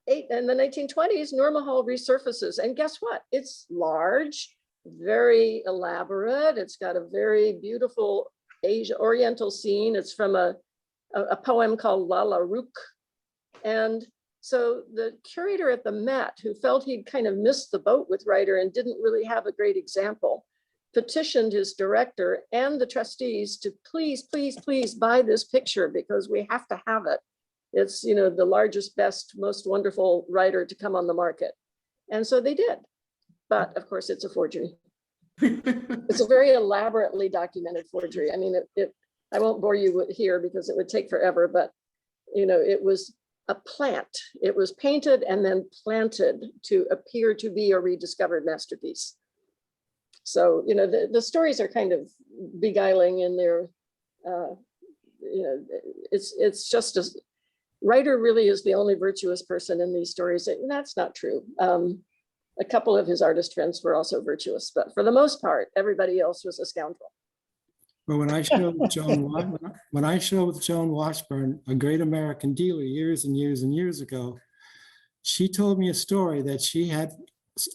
in the 1920s, Norma Hall resurfaces. And guess what? It's large, very elaborate. It's got a very beautiful Oriental scene. It's from a poem called La La Rook. And so the curator at the Met, who felt he'd kind of missed the boat with Ryder and didn't really have a great example, petitioned his director and the trustees to please, please, please buy this picture because we have to have it. It's, you know, the largest, best, most wonderful writer to come on the market. And so they did. But of course, it's a forgery. It's a very elaborately documented forgery. I mean, I won't bore you here because it would take forever, but, you know, it was a plant. It was painted and then planted to appear to be a rediscovered masterpiece. So, you know, the stories are kind of beguiling in their, you know, it's just as Ryder really is the only virtuous person in these stories. And that's not true. A couple of his artist friends were also virtuous, but for the most part, everybody else was a scoundrel. But when I showed Joan Washburn, a great American dealer years and years and years ago, she told me a story that she had,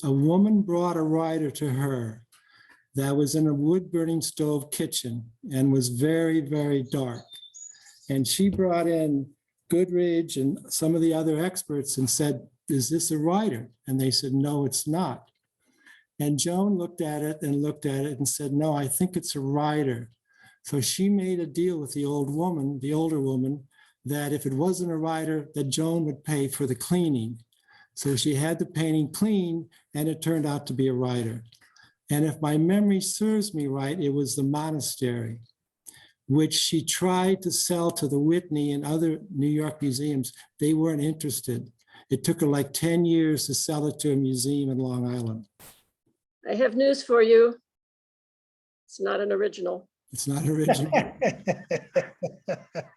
a woman brought a Ryder to her that was in a wood burning stove kitchen and was very, very dark. And she brought in Goodrich and some of the other experts and said, is this a Ryder? And they said, no, it's not. And Joan looked at it and said, no, I think it's a Ryder. So she made a deal with the older woman, that if it wasn't a Ryder, that Joan would pay for the cleaning. So she had the painting cleaned, and it turned out to be a Ryder. And if my memory serves me right, it was the monastery, which she tried to sell to the Whitney and other New York museums. They weren't interested. It took her like 10 years to sell it to a museum in Long Island. I have news for you. It's not an original. It's not original.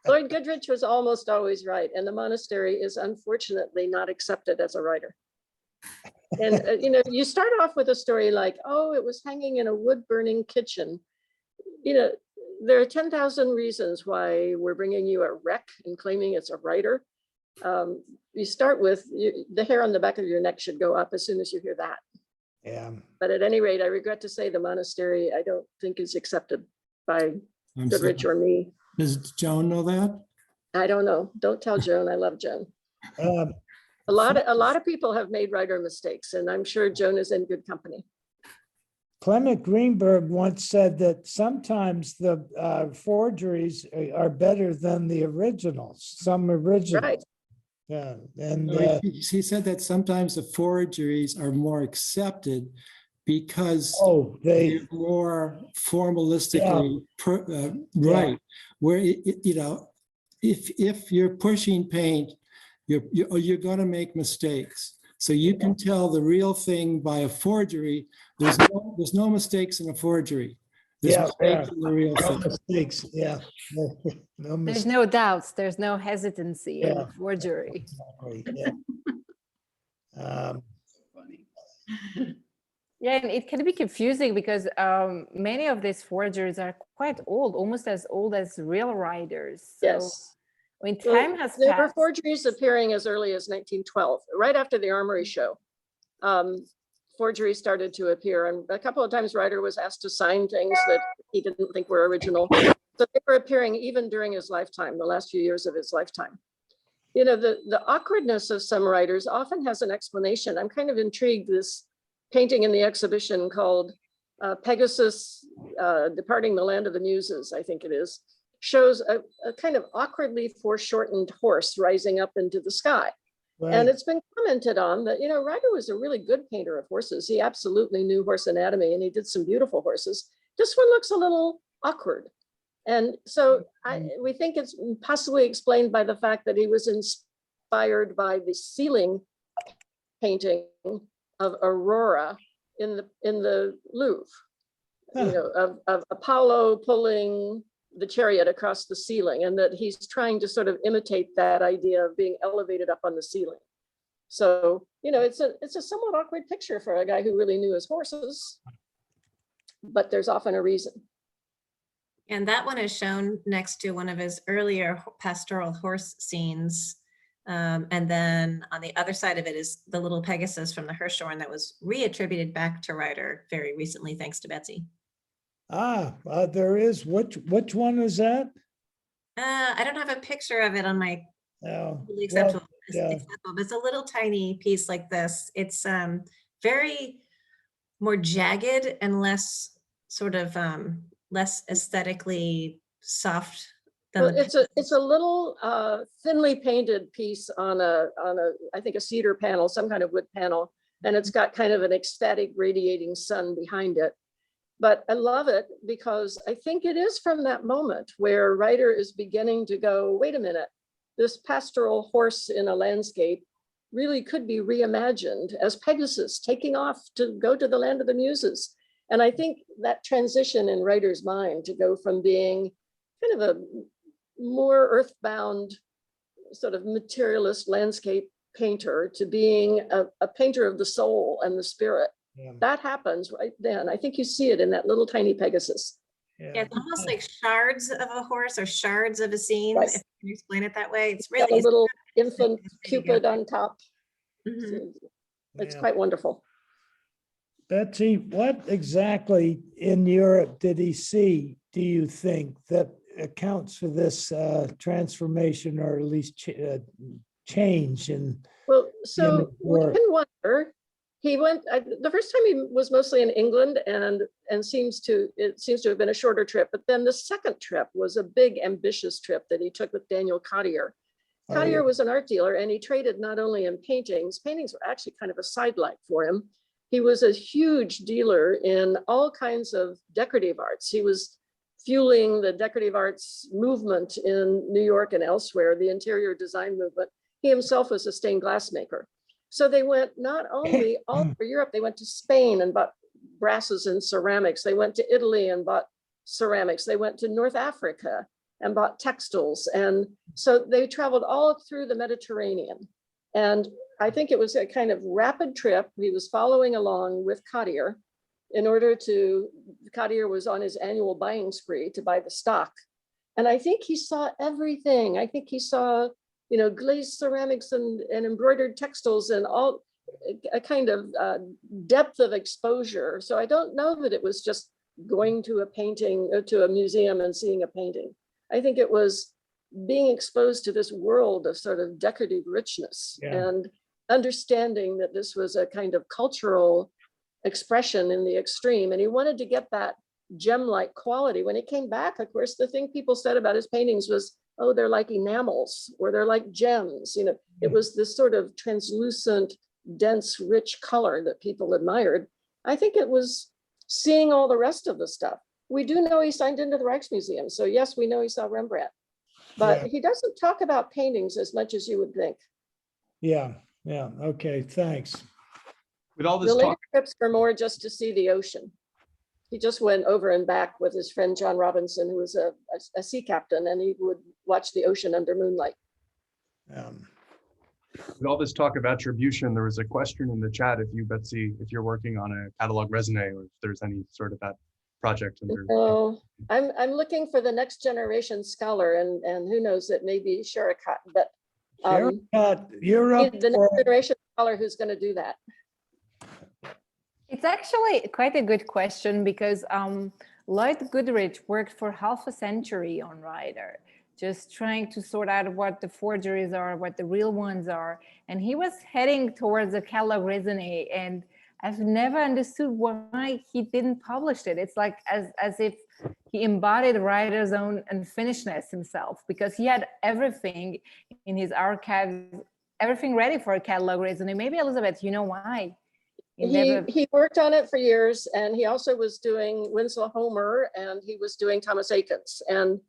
Lord Goodrich was almost always right, and the monastery is unfortunately not accepted as a writer. And you start off with a story like, oh, it was hanging in a wood-burning kitchen. There are 10,000 reasons why we're bringing you a wreck and claiming it's a writer. You start with the hair on the back of your neck should go up as soon as you hear that. Yeah. But at any rate, I regret to say the monastery, I don't think is accepted by Goodrich or me. Does Joan know that? I don't know. Don't tell Joan. I love Joan. A lot of people have made writer mistakes, and I'm sure Joan is in good company. Clement Greenberg once said that sometimes the forgeries are better than the originals, some originals. Right. Yeah, and he said that sometimes the forgeries are more accepted because they're more formalistically right. Where if you're pushing paint, you're going to make mistakes. So you can tell the real thing by a forgery. There's no mistakes in a forgery. There's mistakes in the real thing. Mistakes, yeah. No mistakes. There's no doubts. There's no hesitancy in forgery. Exactly, yeah. Yeah, and it can be confusing because many of these forgeries are quite old, almost as old as real writers. So Yes. when time has There were passed. forgeries appearing as early as 1912, right after the Armory show. Forgeries started to appear, and a couple of times Ryder was asked to sign things that he didn't think were original. So they were appearing even during his lifetime, the last few years of his lifetime. The awkwardness of some writers often has an explanation. I'm kind of intrigued. This painting in the exhibition called Pegasus Departing the Land of the Muses, I think it is, shows a kind of awkwardly foreshortened horse rising up into the sky. Right. And it's been commented on that, Ryder was a really good painter of horses. He absolutely knew horse anatomy, and he did some beautiful horses. This one looks a little awkward. And so we think it's possibly explained by the fact that he was inspired by the ceiling painting of Aurora in the Louvre, of Apollo pulling the chariot across the ceiling, and that he's trying to sort of imitate that idea of being elevated up on the ceiling. So, it's a somewhat awkward picture for a guy who really knew his horses, but there's often a reason. And that one is shown next to one of his earlier pastoral horse scenes. And then on the other side of it is the little Pegasus from the Hirshhorn that was reattributed back to Ryder very recently, thanks to Betsy. There is. Which one is that? I don't have a picture of it on my really acceptable. But it's a little tiny piece like this. It's very more jagged and less sort of less aesthetically soft. Well, it's a little thinly painted piece on I think a cedar panel, some kind of wood panel, and it's got kind of an ecstatic radiating sun behind it. But I love it because I think it is from that moment where Ryder is beginning to go, wait a minute, this pastoral horse in a landscape really could be reimagined as Pegasus taking off to go to the land of the muses. And I think that transition in Ryder's mind to go from being kind of a more earthbound sort of materialist landscape painter to being a painter of the soul and the spirit. Yeah. That happens right then. I think you see it in that little tiny Pegasus. Yeah, it's almost like shards of a horse or shards of a scene, Right. if you can explain it that way. It's Got really a easy. little infant There you go. Cupid on top. Mhm. It's Yeah. quite wonderful. Betsy, what exactly in Europe did he see, do you think, that accounts for this transformation or at least change in? Well, so his we work? can wonder. He went the first time he was mostly in England, and it seems to have been a shorter trip. But then the second trip was a big, ambitious trip that he took with Daniel Cottier. Oh, Cottier yeah. was an art dealer, and he traded not only in paintings. Paintings were actually kind of a sidelight for him. He was a huge dealer in all kinds of decorative arts. He was fueling the decorative arts movement in New York and elsewhere, the interior design movement. He himself was a stained glass maker. So they went not only all over Europe, they went to Spain and bought brasses and ceramics. They went to Italy and bought ceramics. They went to North Africa and bought textiles. And so they traveled all through the Mediterranean. And I think it was a kind of rapid trip. He was following along with Cottier Cottier was on his annual buying spree to buy the stock. And I think he saw everything. I think he saw, glazed ceramics and embroidered textiles and all a kind of depth of exposure. So I don't know that it was just going to a painting or to a museum and seeing a painting. I think it was being exposed to this world of sort of decorative richness and understanding that this was a kind of cultural expression in the extreme. And he wanted to get that gem-like quality. When he came back, of course, the thing people said about his paintings was, oh, they're like enamels or they're like gems. It was this sort of translucent, dense, rich color that people admired. I think it was seeing all the rest of the stuff. We do know he signed into the Rijksmuseum. So yes, we know he saw Rembrandt, but he doesn't talk about paintings as much as you would think. Yeah. Okay, thanks. With all this The later talk, trips were more just to see the ocean. He just went over and back with his friend John Robinson, who was a sea captain, and he would watch the ocean under moonlight. with all this talk of attribution, there was a question in the chat Betsy, if you're working on a catalog raisonné or if there's any sort of that project. Oh, I'm looking for the next generation scholar, and who knows, it may be Charakat, but you're up the next generation scholar who's going to do that. It's actually quite a good question because Lloyd Goodrich worked for half a century on Ryder, just trying to sort out what the forgeries are, what the real ones are. And he was heading towards a catalog raisonné, and I've never understood why he didn't publish it. It's like as if he embodied Ryder's own unfinishedness himself, because he had everything in his archives, everything ready for a catalog raisonné. Maybe Elizabeth, you know why? He worked on it for years, and he also was doing Winslow Homer, and he was doing Thomas Eakins, and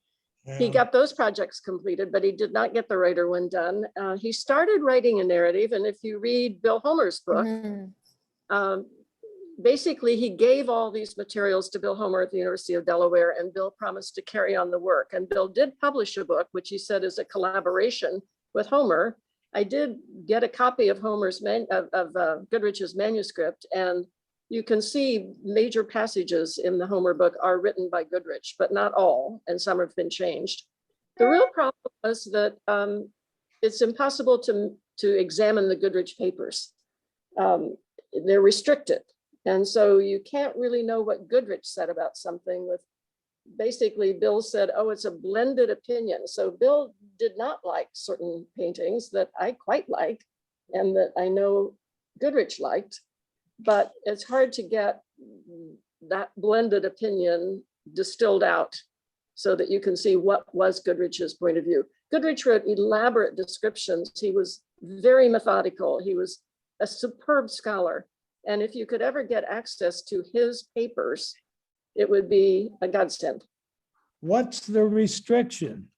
he got those projects completed, but he did not get the Ryder one done. He started writing a narrative, and if you read Bill Homer's book, basically he gave all these materials to Bill Homer at the University of Delaware, and Bill promised to carry on the work. And Bill did publish a book, which he said is a collaboration with Homer. I did get a copy of Goodrich's manuscript, and you can see major passages in the Homer book are written by Goodrich, but not all, and some have been changed. The real problem was that it's impossible to examine the Goodrich papers. They're restricted, and so you can't really know what Goodrich said about something. With basically, Bill said, oh, it's a blended opinion. So Bill did not like certain paintings that I quite like and that I know Goodrich liked, but it's hard to get that blended opinion distilled out so that you can see what was Goodrich's point of view. Goodrich wrote elaborate descriptions. He was very methodical. He was a superb scholar. And if you could ever get access to his papers, it would be a godsend. What's the restriction?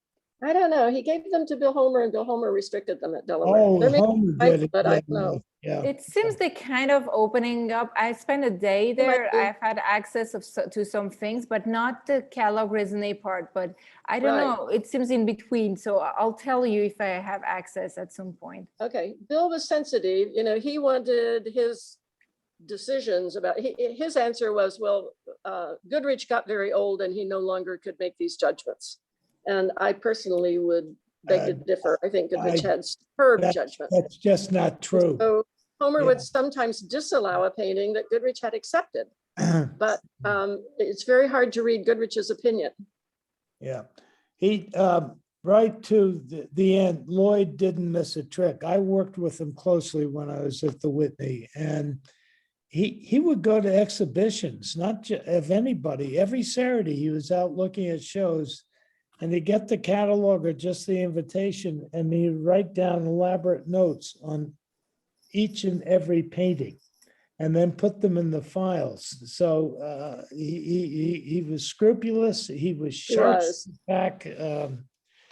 I don't know. He gave them to Bill Homer, and Bill Homer restricted them at Delaware. Oh, There may be Homer a did it. but I don't know. Yeah. It seems they're kind of opening up. I spent a day there. I've had access to some things, but not the catalog raisonné part. But I don't know. It seems in between. So I'll tell you if I have access at some point. Okay. Bill was sensitive. He wanted his decisions about, his answer was, well, Goodrich got very old and he no longer could make these judgments. And I personally would beg to differ. I think Goodrich had superb judgment. That's just not true. So Homer Yeah. would sometimes disallow a painting that Goodrich had accepted. But it's very hard to read Goodrich's opinion. Yeah, he, right to the end, Lloyd didn't miss a trick. I worked with him closely when I was at the Whitney, and he would go to exhibitions, not just of anybody. Every Saturday, he was out looking at shows, and he'd get the catalog or just the invitation, and he'd write down elaborate notes on each and every painting, and then put them in the files. So he was scrupulous. He was sharp back.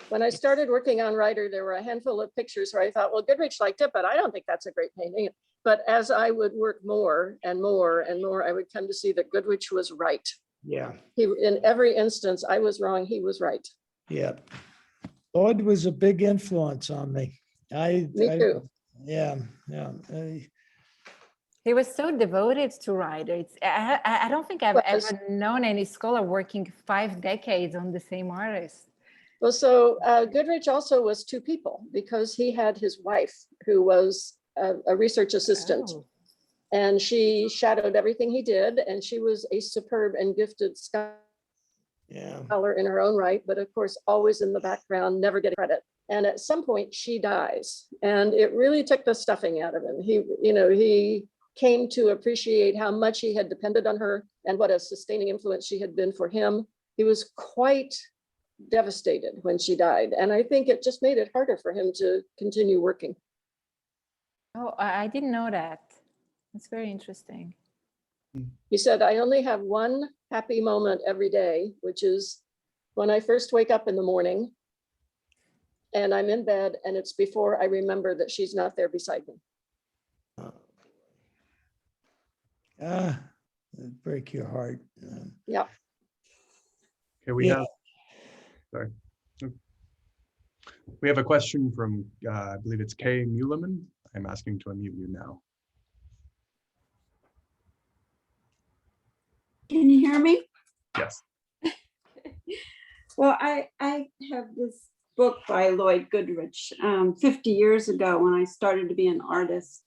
When I started working on Ryder, there were a handful of pictures where I thought, well, Goodrich liked it, but I don't think that's a great painting. But as I would work more and more and more, I would come to see that Goodrich was right. Yeah. In every instance, I was wrong, he was right. Yeah. Lloyd was a big influence on me. Me too. Yeah. He was so devoted to Ryder. I don't think I've ever known any scholar working 5 decades on the same artist. Well, so Goodrich also was two people, because he had his wife who was a research assistant. Oh. And she shadowed everything he did. And she was a superb and gifted scholar in her own right, but of course, always in the background, never getting credit. And at some point she dies, and it really took the stuffing out of him. He came to appreciate how much he had depended on her and what a sustaining influence she had been for him. He was quite devastated when she died. And I think it just made it harder for him to continue working. Oh, I didn't know that. That's very interesting. He said, I only have one happy moment every day, which is when I first wake up in the morning and I'm in bed, and it's before I remember that she's not there beside me. Break your heart. Yeah. Okay, we have a question from, I believe it's Kay Muleman. I'm asking to unmute you now. Can you hear me? Yes. Well, I have this book by Lloyd Goodrich 50 years ago when I started to be an artist.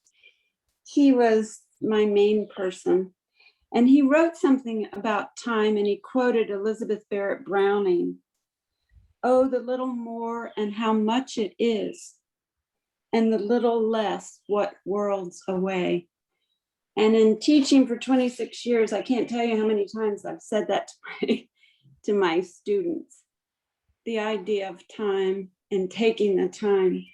He was my main person, and he wrote something about time, and he quoted Elizabeth Barrett Browning. Oh, the little more and how much it is, and the little less what worlds away. And in teaching for 26 years, I can't tell you how many times I've said that to my students. The idea of time and taking the time.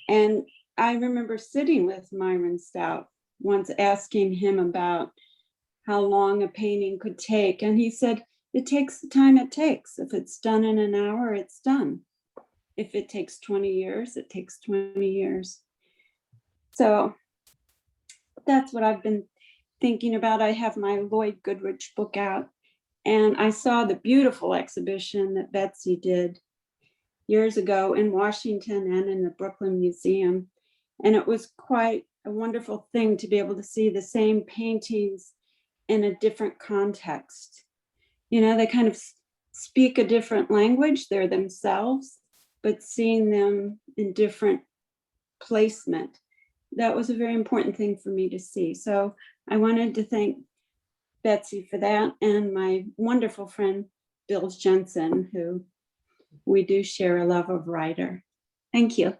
And I remember sitting with Myron Stout once, asking him about how long a painting could take. And he said, it takes the time it takes. If it's done in an hour, it's done. If it takes 20 years, it takes 20 years. So that's what I've been thinking about. I have my Lloyd Goodrich book out, and I saw the beautiful exhibition that Betsy did years ago in Washington and in the Brooklyn Museum. And it was quite a wonderful thing to be able to see the same paintings in a different context. You know, they kind of speak a different language, they're themselves, but seeing them in different placement, that was a very important thing for me to see. So I wanted to thank Betsy for that, and my wonderful friend, Bill Jensen, who we do share a love of Ryder. Thank you.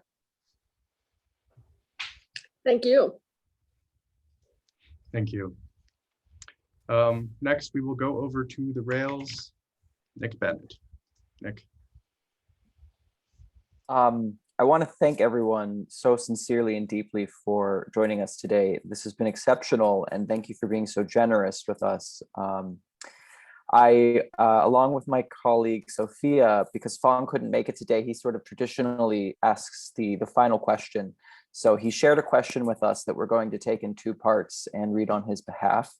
Thank you. Thank you. Next, we will go over to the Rails. Nick Bennett. Nick. I want to thank everyone so sincerely and deeply for joining us today. This has been exceptional, and thank you for being so generous with us. I, along with my colleague Sophia, because Fong couldn't make it today, he sort of traditionally asks the final question. So he shared a question with us that we're going to take in 2 parts and read on his behalf.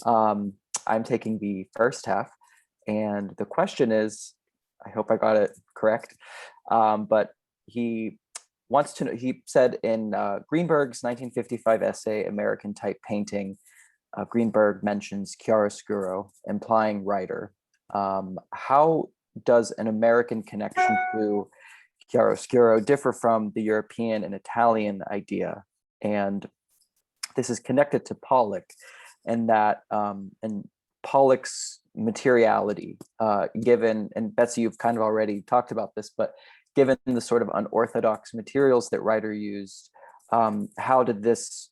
I'm taking the first half, and the question is, I hope I got it correct, but he wants to know, he said in Greenberg's 1955 essay, American Type Painting, Greenberg mentions chiaroscuro, implying Ryder. How does an American connection to chiaroscuro differ from the European and Italian idea? And this is connected to Pollock, and that and Pollock's materiality, given, and Betsy, you've kind of already talked about this, but given the sort of unorthodox materials that Ryder used, how did this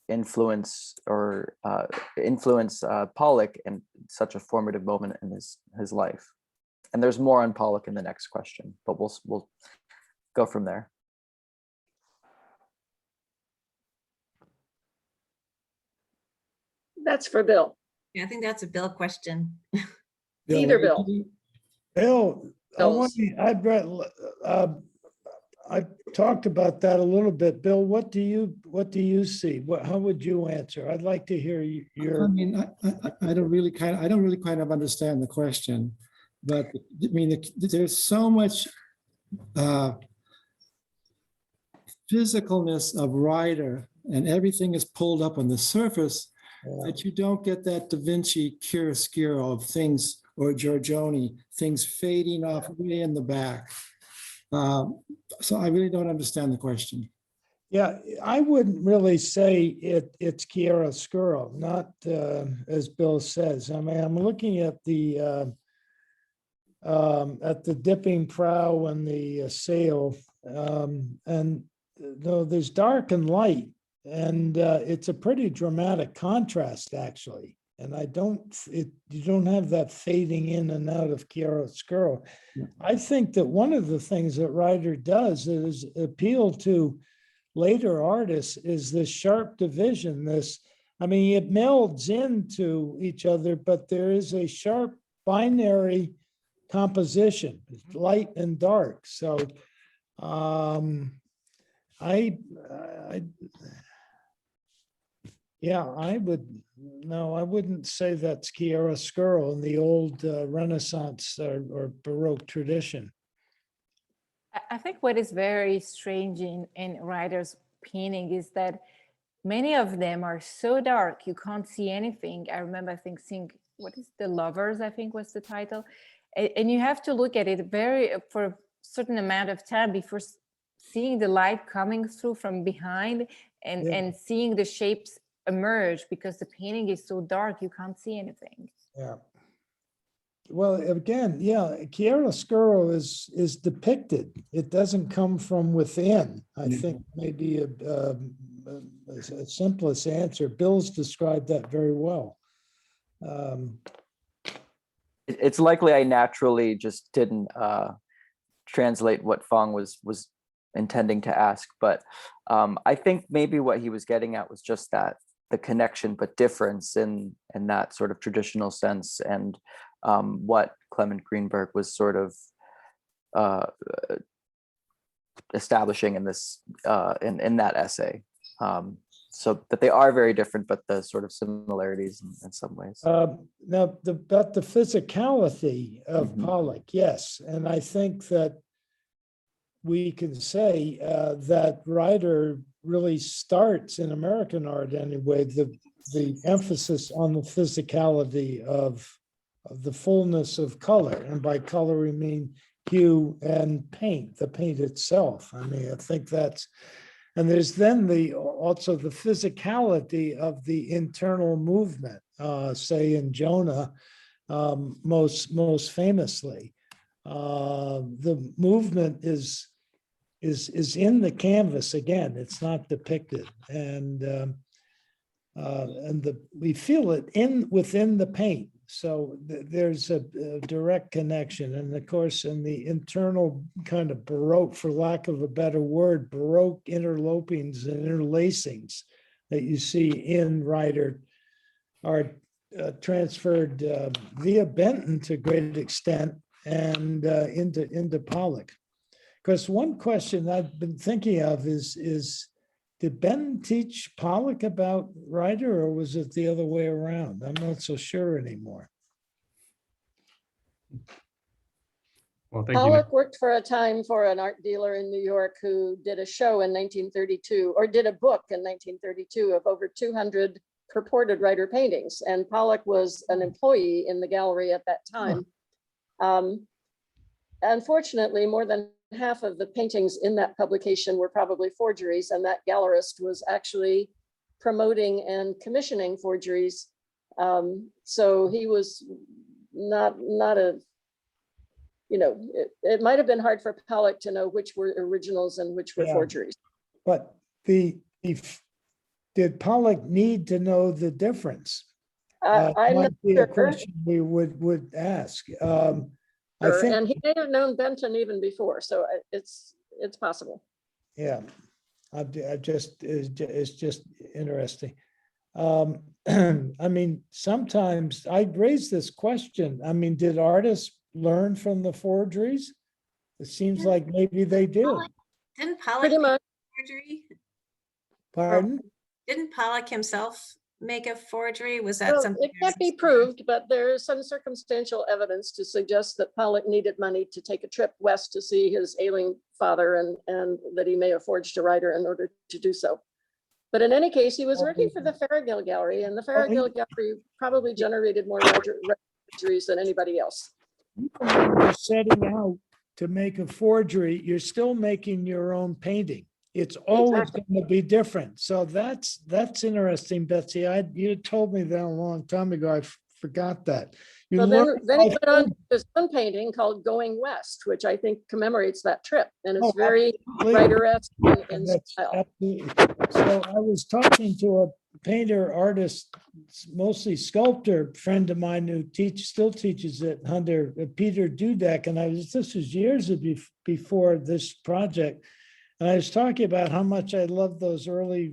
influence Pollock in such a formative moment in his life? And there's more on Pollock in the next question, but we'll go from there. That's for Bill. Yeah, I think that's a Bill question. Either Bill. Bill, I talked about that a little bit. Bill, what do you see? How would you answer? I'd like to hear your. I mean, I don't really kind of understand the question, but I mean, there's so much physicalness of Ryder, and everything is pulled up on the surface, that you don't get that Da Vinci chiaroscuro of things, or Giorgione, things fading off way in the back. So I really don't understand the question. Yeah, I wouldn't really say it's chiaroscuro, not as Bill says. I mean, I'm looking at the dipping prow and the sail, and though there's dark and light, and it's a pretty dramatic contrast actually. And you don't have that fading in and out of chiaroscuro. I think that one of the things that Ryder does is appeal to later artists is this sharp division. I mean, it melds into each other, but there is a sharp binary composition, light and dark. So I wouldn't say that's chiaroscuro in the old Renaissance or Baroque tradition. I think what is very strange in Ryder's painting is that many of them are so dark, you can't see anything. I remember, I think, seeing, what is The Lovers, I think was the title. And you have to look at it for a certain amount of time before seeing the light coming through from behind and seeing the shapes emerge, because the painting is so dark, you can't see anything. Yeah. Well, again, chiaroscuro is depicted. It doesn't come from within. I think maybe a simplest answer. Bill's described that very well. It's likely I naturally just didn't translate what Fong was intending to ask, but I think maybe what he was getting at was just that, the connection but difference in that sort of traditional sense, and what Clement Greenberg was sort of establishing in this in that essay. So that they are very different, but the sort of similarities in some ways. Now, about the physicality of Pollock, yes, and I think that we can say that Ryder really starts in American art anyway, the emphasis on the physicality of the fullness of color. And by color, we mean hue and paint, the paint itself. I mean, I think that's, and there's then also the physicality of the internal movement, say in Jonah, most famously. The movement is in the canvas again. It's not depicted, and we feel it within the paint. So there's a direct connection, and of course, in the internal kind of Baroque, for lack of a better word, Baroque interlopings and interlacings that you see in Ryder are transferred via Benton to a great extent, and into Pollock. Because one question I've been thinking of is did Benton teach Pollock about Ryder, or was it the other way around? I'm not so sure anymore. Well, thank you. Pollock worked for a time for an art dealer in New York who did a show in 1932, or did a book in 1932 of over 200 purported Ryder paintings, and Pollock was an employee in the gallery at that time. Unfortunately, more than half of the paintings in that publication were probably forgeries, and that gallerist was actually promoting and commissioning forgeries. So he was not a, you know, it might have been hard for Pollock to know which were originals and which were forgeries. But did Pollock need to know the difference? I'm not Might be a sure. question we would ask. I Sure, think, and he may have known Benton even before, so it's possible. yeah, it's just interesting. I mean, sometimes I raise this question. I mean, did artists learn from the forgeries? It seems like maybe they did. Didn't Pollock Pretty much. forgery? Pardon? Didn't Pollock himself make a forgery? Was that Well, something? it can't be proved, but there is some circumstantial evidence to suggest that Pollock needed money to take a trip west to see his ailing father, and that he may have forged a Ryder in order to do so. But in any case, he was working for the Farragill Gallery, and the Farragill Gallery probably generated more forgeries than anybody else. When you're setting out to make a forgery, you're still making your own painting. It's always going to be different. So that's interesting, Betsy. You told me that a long time ago. I forgot that. So then he went on to his own painting called Going West, which I think commemorates that trip, and it's very Ryder-esque in style. Absolutely. So I was talking to a painter, artist, mostly sculptor friend of mine who still teaches at Hunter, Peter Dudek, and this was years before this project. And I was talking about how much I love those early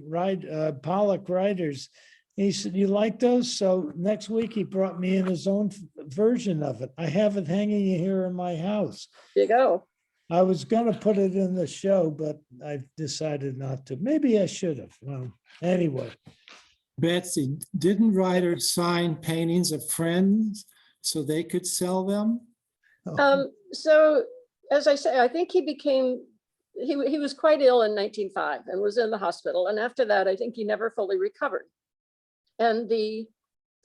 Pollock Ryders. And he said, "You like those?" So next week he brought me in his own version of it. I have it hanging here in my house. There you go. I was going to put it in the show, but I decided not to. Maybe I should have. Well, anyway. Betsy, didn't Ryder sign paintings of friends so they could sell them? So as I say, I think he was quite ill in 1905 and was in the hospital. And after that, I think he never fully recovered. And the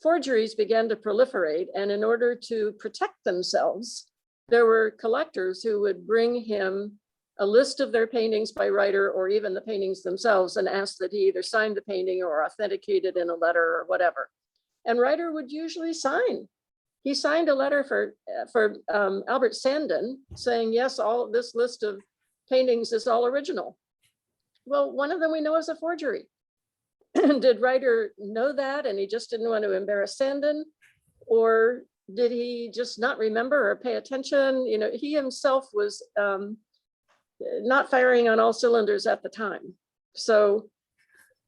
forgeries began to proliferate. And in order to protect themselves, there were collectors who would bring him a list of their paintings by Ryder, or even the paintings themselves, and ask that he either sign the painting or authenticate it in a letter or whatever. And Ryder would usually sign. He signed a letter for Albert Sandon saying, yes, all of this list of paintings is all original. Well, one of them we know is a forgery. Did Ryder know that and he just didn't want to embarrass Sandon? Or did he just not remember or pay attention? You know, he himself was not firing on all cylinders at the time. So,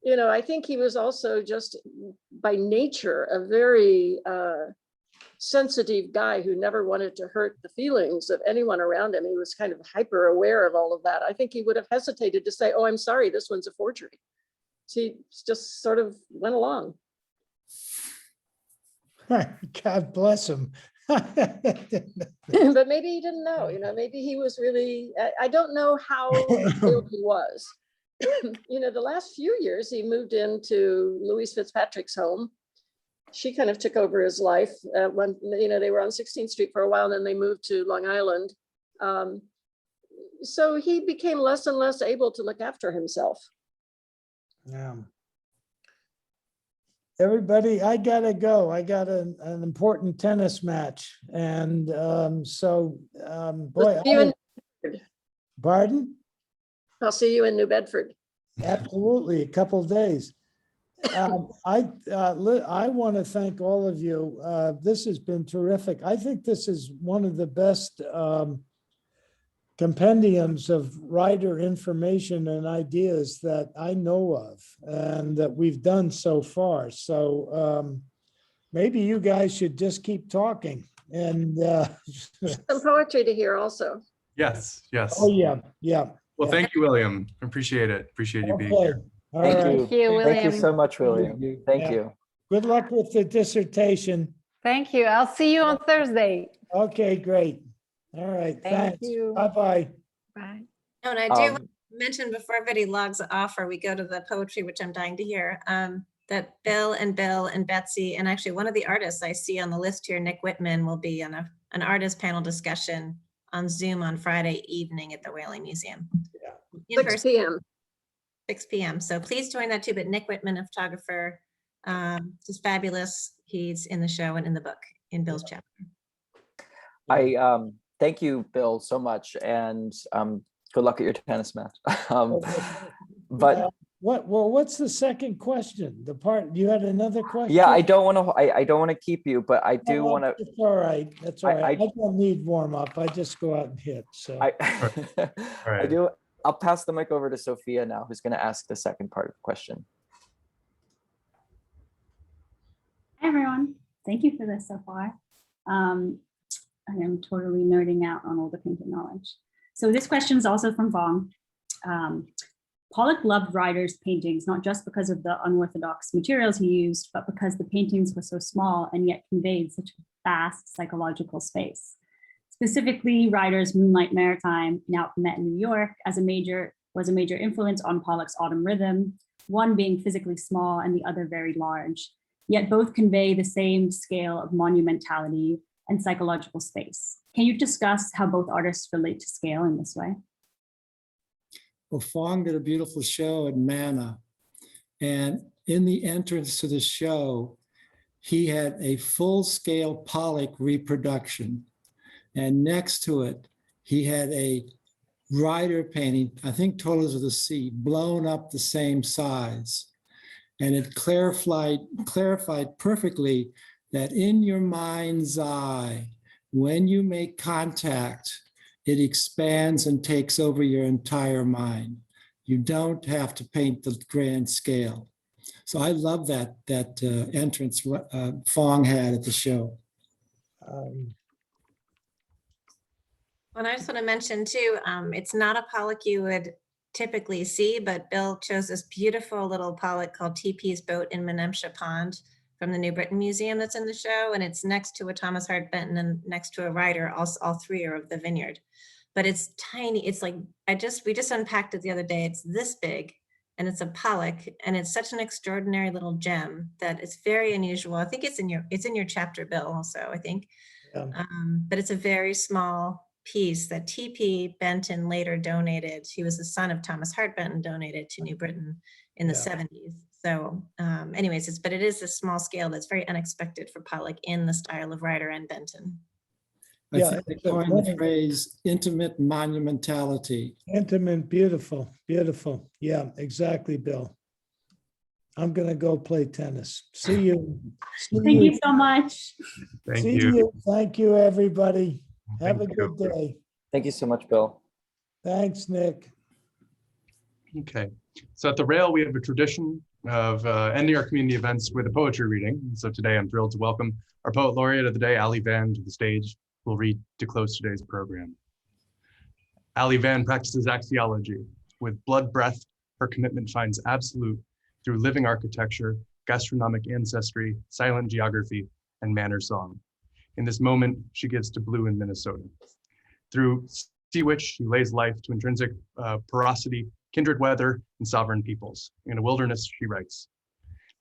you know, I think he was also just by nature a very sensitive guy who never wanted to hurt the feelings of anyone around him. He was kind of hyper aware of all of that. I think he would have hesitated to say, "Oh, I'm sorry, this one's a forgery." So he just sort of went along. God bless him. But maybe he didn't know, you know, maybe he was really, I don't know how ill he was. You know, the last few years he moved into Louise Fitzpatrick's home. She kind of took over his life. When, you know, they were on 16th Street for a while, and then they moved to Long Island. So he became less and less able to look after himself. Yeah. Everybody, I gotta go. I got an important tennis match, and boy, pardon? I'll see you in New Bedford. Absolutely, a couple of days. I want to thank all of you. This has been terrific. I think this is one of the best compendiums of Ryder information and ideas that I know of and that we've done so far. So maybe you guys should just keep talking. And some poetry to hear also. Yes, yes. Oh, yeah, yeah. Well, thank you, William. Appreciate it. Appreciate you being here. Thank you so much, William. Thank you. Good luck with the dissertation. Thank you. I'll see you on Thursday. Okay, great. All right. Thank Thanks. you. Bye-bye. Bye. Oh, and I do want to mention before everybody logs off or we go to the poetry, which I'm dying to hear. that Bill and Betsy, and actually one of the artists I see on the list here, Nick Whitman, will be on an artist panel discussion on Zoom on Friday evening at the Whaling Museum. In 6 person, p.m. 6 p.m. So please join that too. But Nick Whitman, a photographer, just fabulous. He's in the show and in the book in Bill's chapter. I thank you, Bill, so much, and good luck at your tennis match. But what's the second question? The part you had another question? yeah, I don't want to. I don't want to keep you, but I do want to. It's all right. That's all right. I don't need warm up. I just go out and hit. So I do. I'll pass the mic over to Sophia now, who's going to ask the second part of the question. Hi, everyone. Thank you for this so far. I am totally nerding out on all the painting knowledge. So this question is also from Vaughn. Pollock loved Ryder's paintings, not just because of the unorthodox materials he used, but because the paintings were so small and yet conveyed such a vast psychological space. Specifically, Ryder's Moonlight Maritime, now met in New York, was a major influence on Pollock's Autumn Rhythm, one being physically small and the other very large, yet both convey the same scale of monumentality and psychological space. Can you discuss how both artists relate to scale in this way? Well, Fong did a beautiful show at Mana, and in the entrance to the show, he had a full-scale Pollock reproduction. And next to it, he had a Ryder painting, I think Toilers of the Sea, blown up the same size. And it clarified perfectly that in your mind's eye, when you make contact, it expands and takes over your entire mind. You don't have to paint the grand scale. So I love that entrance Fong had at the show. And I just want to mention too, it's not a Pollock you would typically see, but Bill chose this beautiful little Pollock called TP's Boat in Menemsha Pond from the New Britain Museum that's in the show. And it's next to a Thomas Hart Benton and next to a Ryder, all three are of the vineyard. But it's tiny. It's like, we just unpacked it the other day. It's this big and it's a Pollock and it's such an extraordinary little gem that it's very unusual. I think it's in your chapter, Bill, also, I think. Yeah. But it's a very small piece that TP Benton later donated. He was the son of Thomas Hart Benton, donated to New Britain in the 70s. So anyways, but it is a small scale that's very unexpected for Pollock in the style of Ryder and Benton. I think they coined the phrase intimate monumentality. Intimate, beautiful, beautiful. Yeah, exactly, Bill. I'm gonna go play tennis. See you. Thank you so much. Thank you. Thank you, everybody. Have Thank a you. good day. Thank you so much, Bill. Thanks, Nick. Okay, so at the Rail, we have a tradition of ending our community events with a poetry reading. So today I'm thrilled to welcome our poet laureate of the day, Ali Van, to the stage. We'll read to close today's program. Ali Van practices axiology. With blood breath, her commitment finds absolute through living architecture, gastronomic ancestry, silent geography, and manner song. In this moment, she gives to blue in Minnesota. Through sea witch, she lays life to intrinsic porosity, kindred weather, and sovereign peoples. In a wilderness, she writes.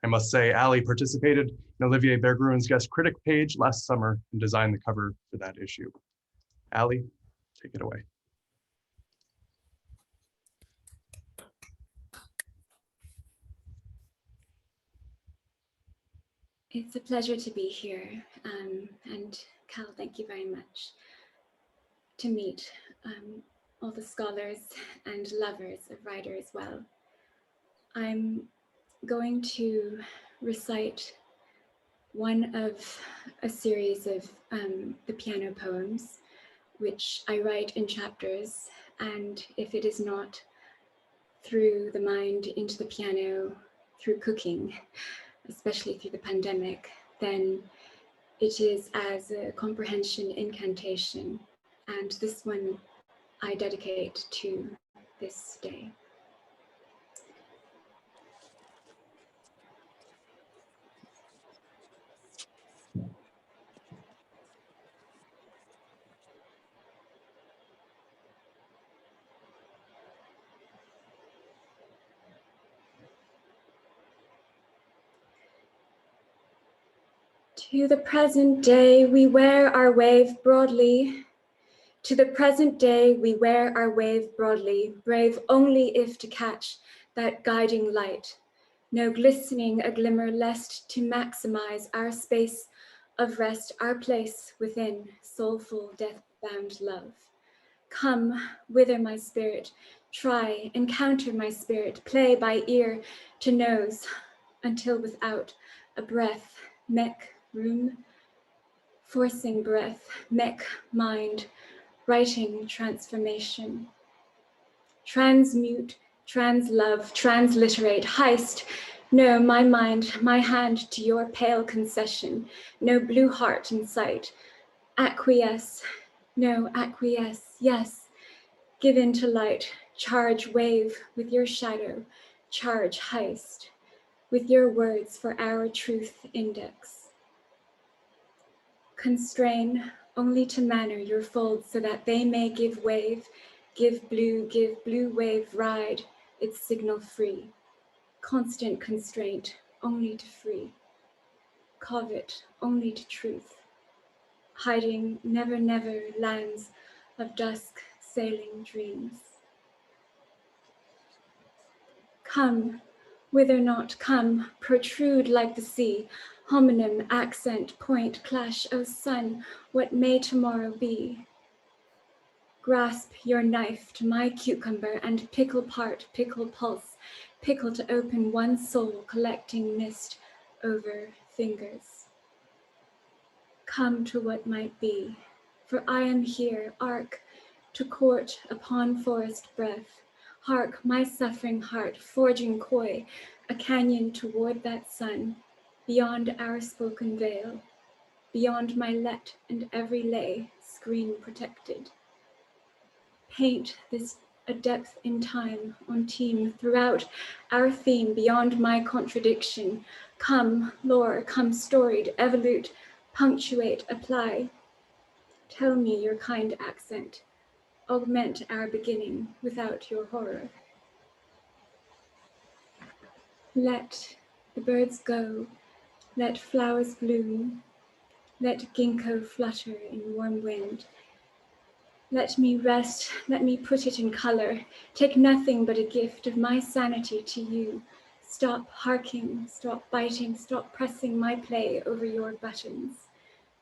I must say, Ali participated in Olivier Berggrun's guest critic page last summer and designed the cover for that issue. Ali, take it away. It's a pleasure to be here. And Cal, thank you very much. To meet all the scholars and lovers of Ryder as well. I'm going to recite one of a series of the piano poems, which I write in chapters. And if it is not through the mind into the piano, through cooking, especially through the pandemic, then it is as a comprehension incantation. And this one I dedicate to this day. To the present day, we wear our wave broadly. To the present day, we wear our wave broadly, brave only if to catch that guiding light. No glistening a glimmer lest to maximize our space of rest, our place within soulful death-bound love. Come, wither my spirit, try, encounter my spirit, play by ear to nose, until without a breath, mech, room, forcing breath, mech, mind, writing transformation. Transmute, translove, transliterate, heist. No, my mind, my hand to your pale concession. No blue heart in sight. Acquiesce, no, acquiesce, yes. Give in to light, charge wave with your shadow, charge heist, with your words for our truth index. Constrain only to manner your folds so that they may give wave, give blue wave ride, its signal free. Constant constraint only to free. Covet only to truth. Hiding never, never lands of dusk sailing dreams. Come, whither not come, protrude like the sea, homonym, accent, point, clash, O sun, what may tomorrow be? Grasp your knife to my cucumber and pickle part, pickle pulse, pickle to open one soul, collecting mist over fingers. Come to what might be, for I am here, arc, to court upon forest breath. Hark, my suffering heart, forging coy, a canyon toward that sun, beyond our spoken veil, beyond my let and every lay, screen protected. Paint this a depth in time on team throughout our theme, beyond my contradiction. Come, lore, come storied, evolute, punctuate, apply. Tell me your kind accent. Augment our beginning without your horror. Let the birds go, let flowers bloom, let ginkgo flutter in warm wind. Let me rest, let me put it in color, take nothing but a gift of my sanity to you. Stop harking, stop biting, stop pressing my play over your buttons.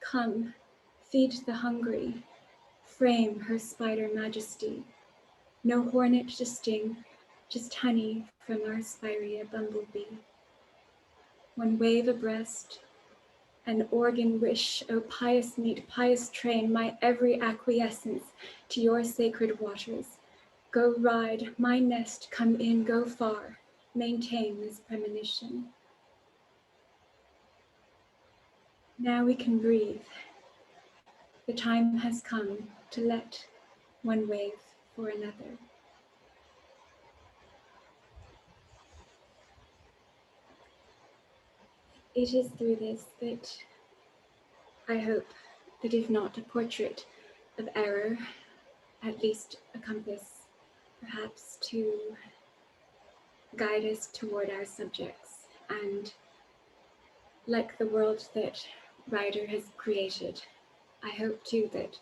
Come, feed the hungry, frame her spider majesty. No hornet to sting, just honey from our spirea bumblebee. One wave abreast, an organ wish, O pious meet, pious train, my every acquiescence to your sacred waters. Go ride, my nest, come in, go far, maintain this premonition. Now we can breathe. The time has come to let one wave for another. It is through this that I hope that if not a portrait of error, at least a compass, perhaps to guide us toward our subjects. And like the world that Ryder has created, I hope too that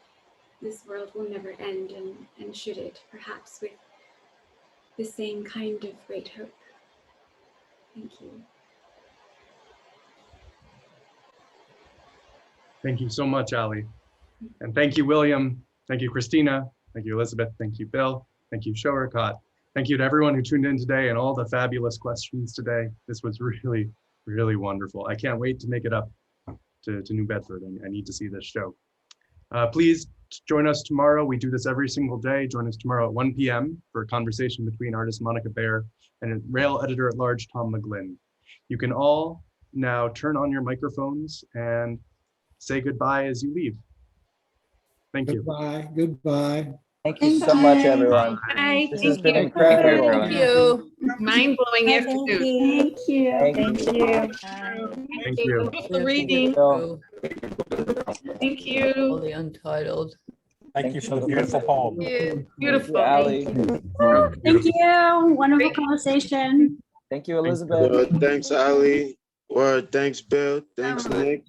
this world will never end, and should it, perhaps with the same kind of great hope. Thank you. Thank you so much, Ali. And thank you, William. Thank you, Christina. Thank you, Elizabeth. Thank you, Bill. Thank you, Choghakate. Thank you to everyone who tuned in today and all the fabulous questions today. This was really, really wonderful. I can't wait to make it up to New Bedford. I need to see this show. Please join us tomorrow. We do this every single day. Join us tomorrow at 1 p.m. for a conversation between artist Monica Baer and Rail Editor-at-Large Tom McGlynn. You can all now turn on your microphones and say goodbye as you leave. Thank you. Goodbye. Goodbye. Thank you so much, everyone. Bye. This has Thank been you. incredible. Thank you. Mind-blowing afternoon. Thank you. Thank you. Thank you. Beautiful reading. Thank you. All the Untitled. Thank you for the beautiful poem. Beautiful. Ali. Thank you. Wonderful conversation. Thank you, Elizabeth. Thanks, Ali. Thanks, Bill. Thanks, Nick.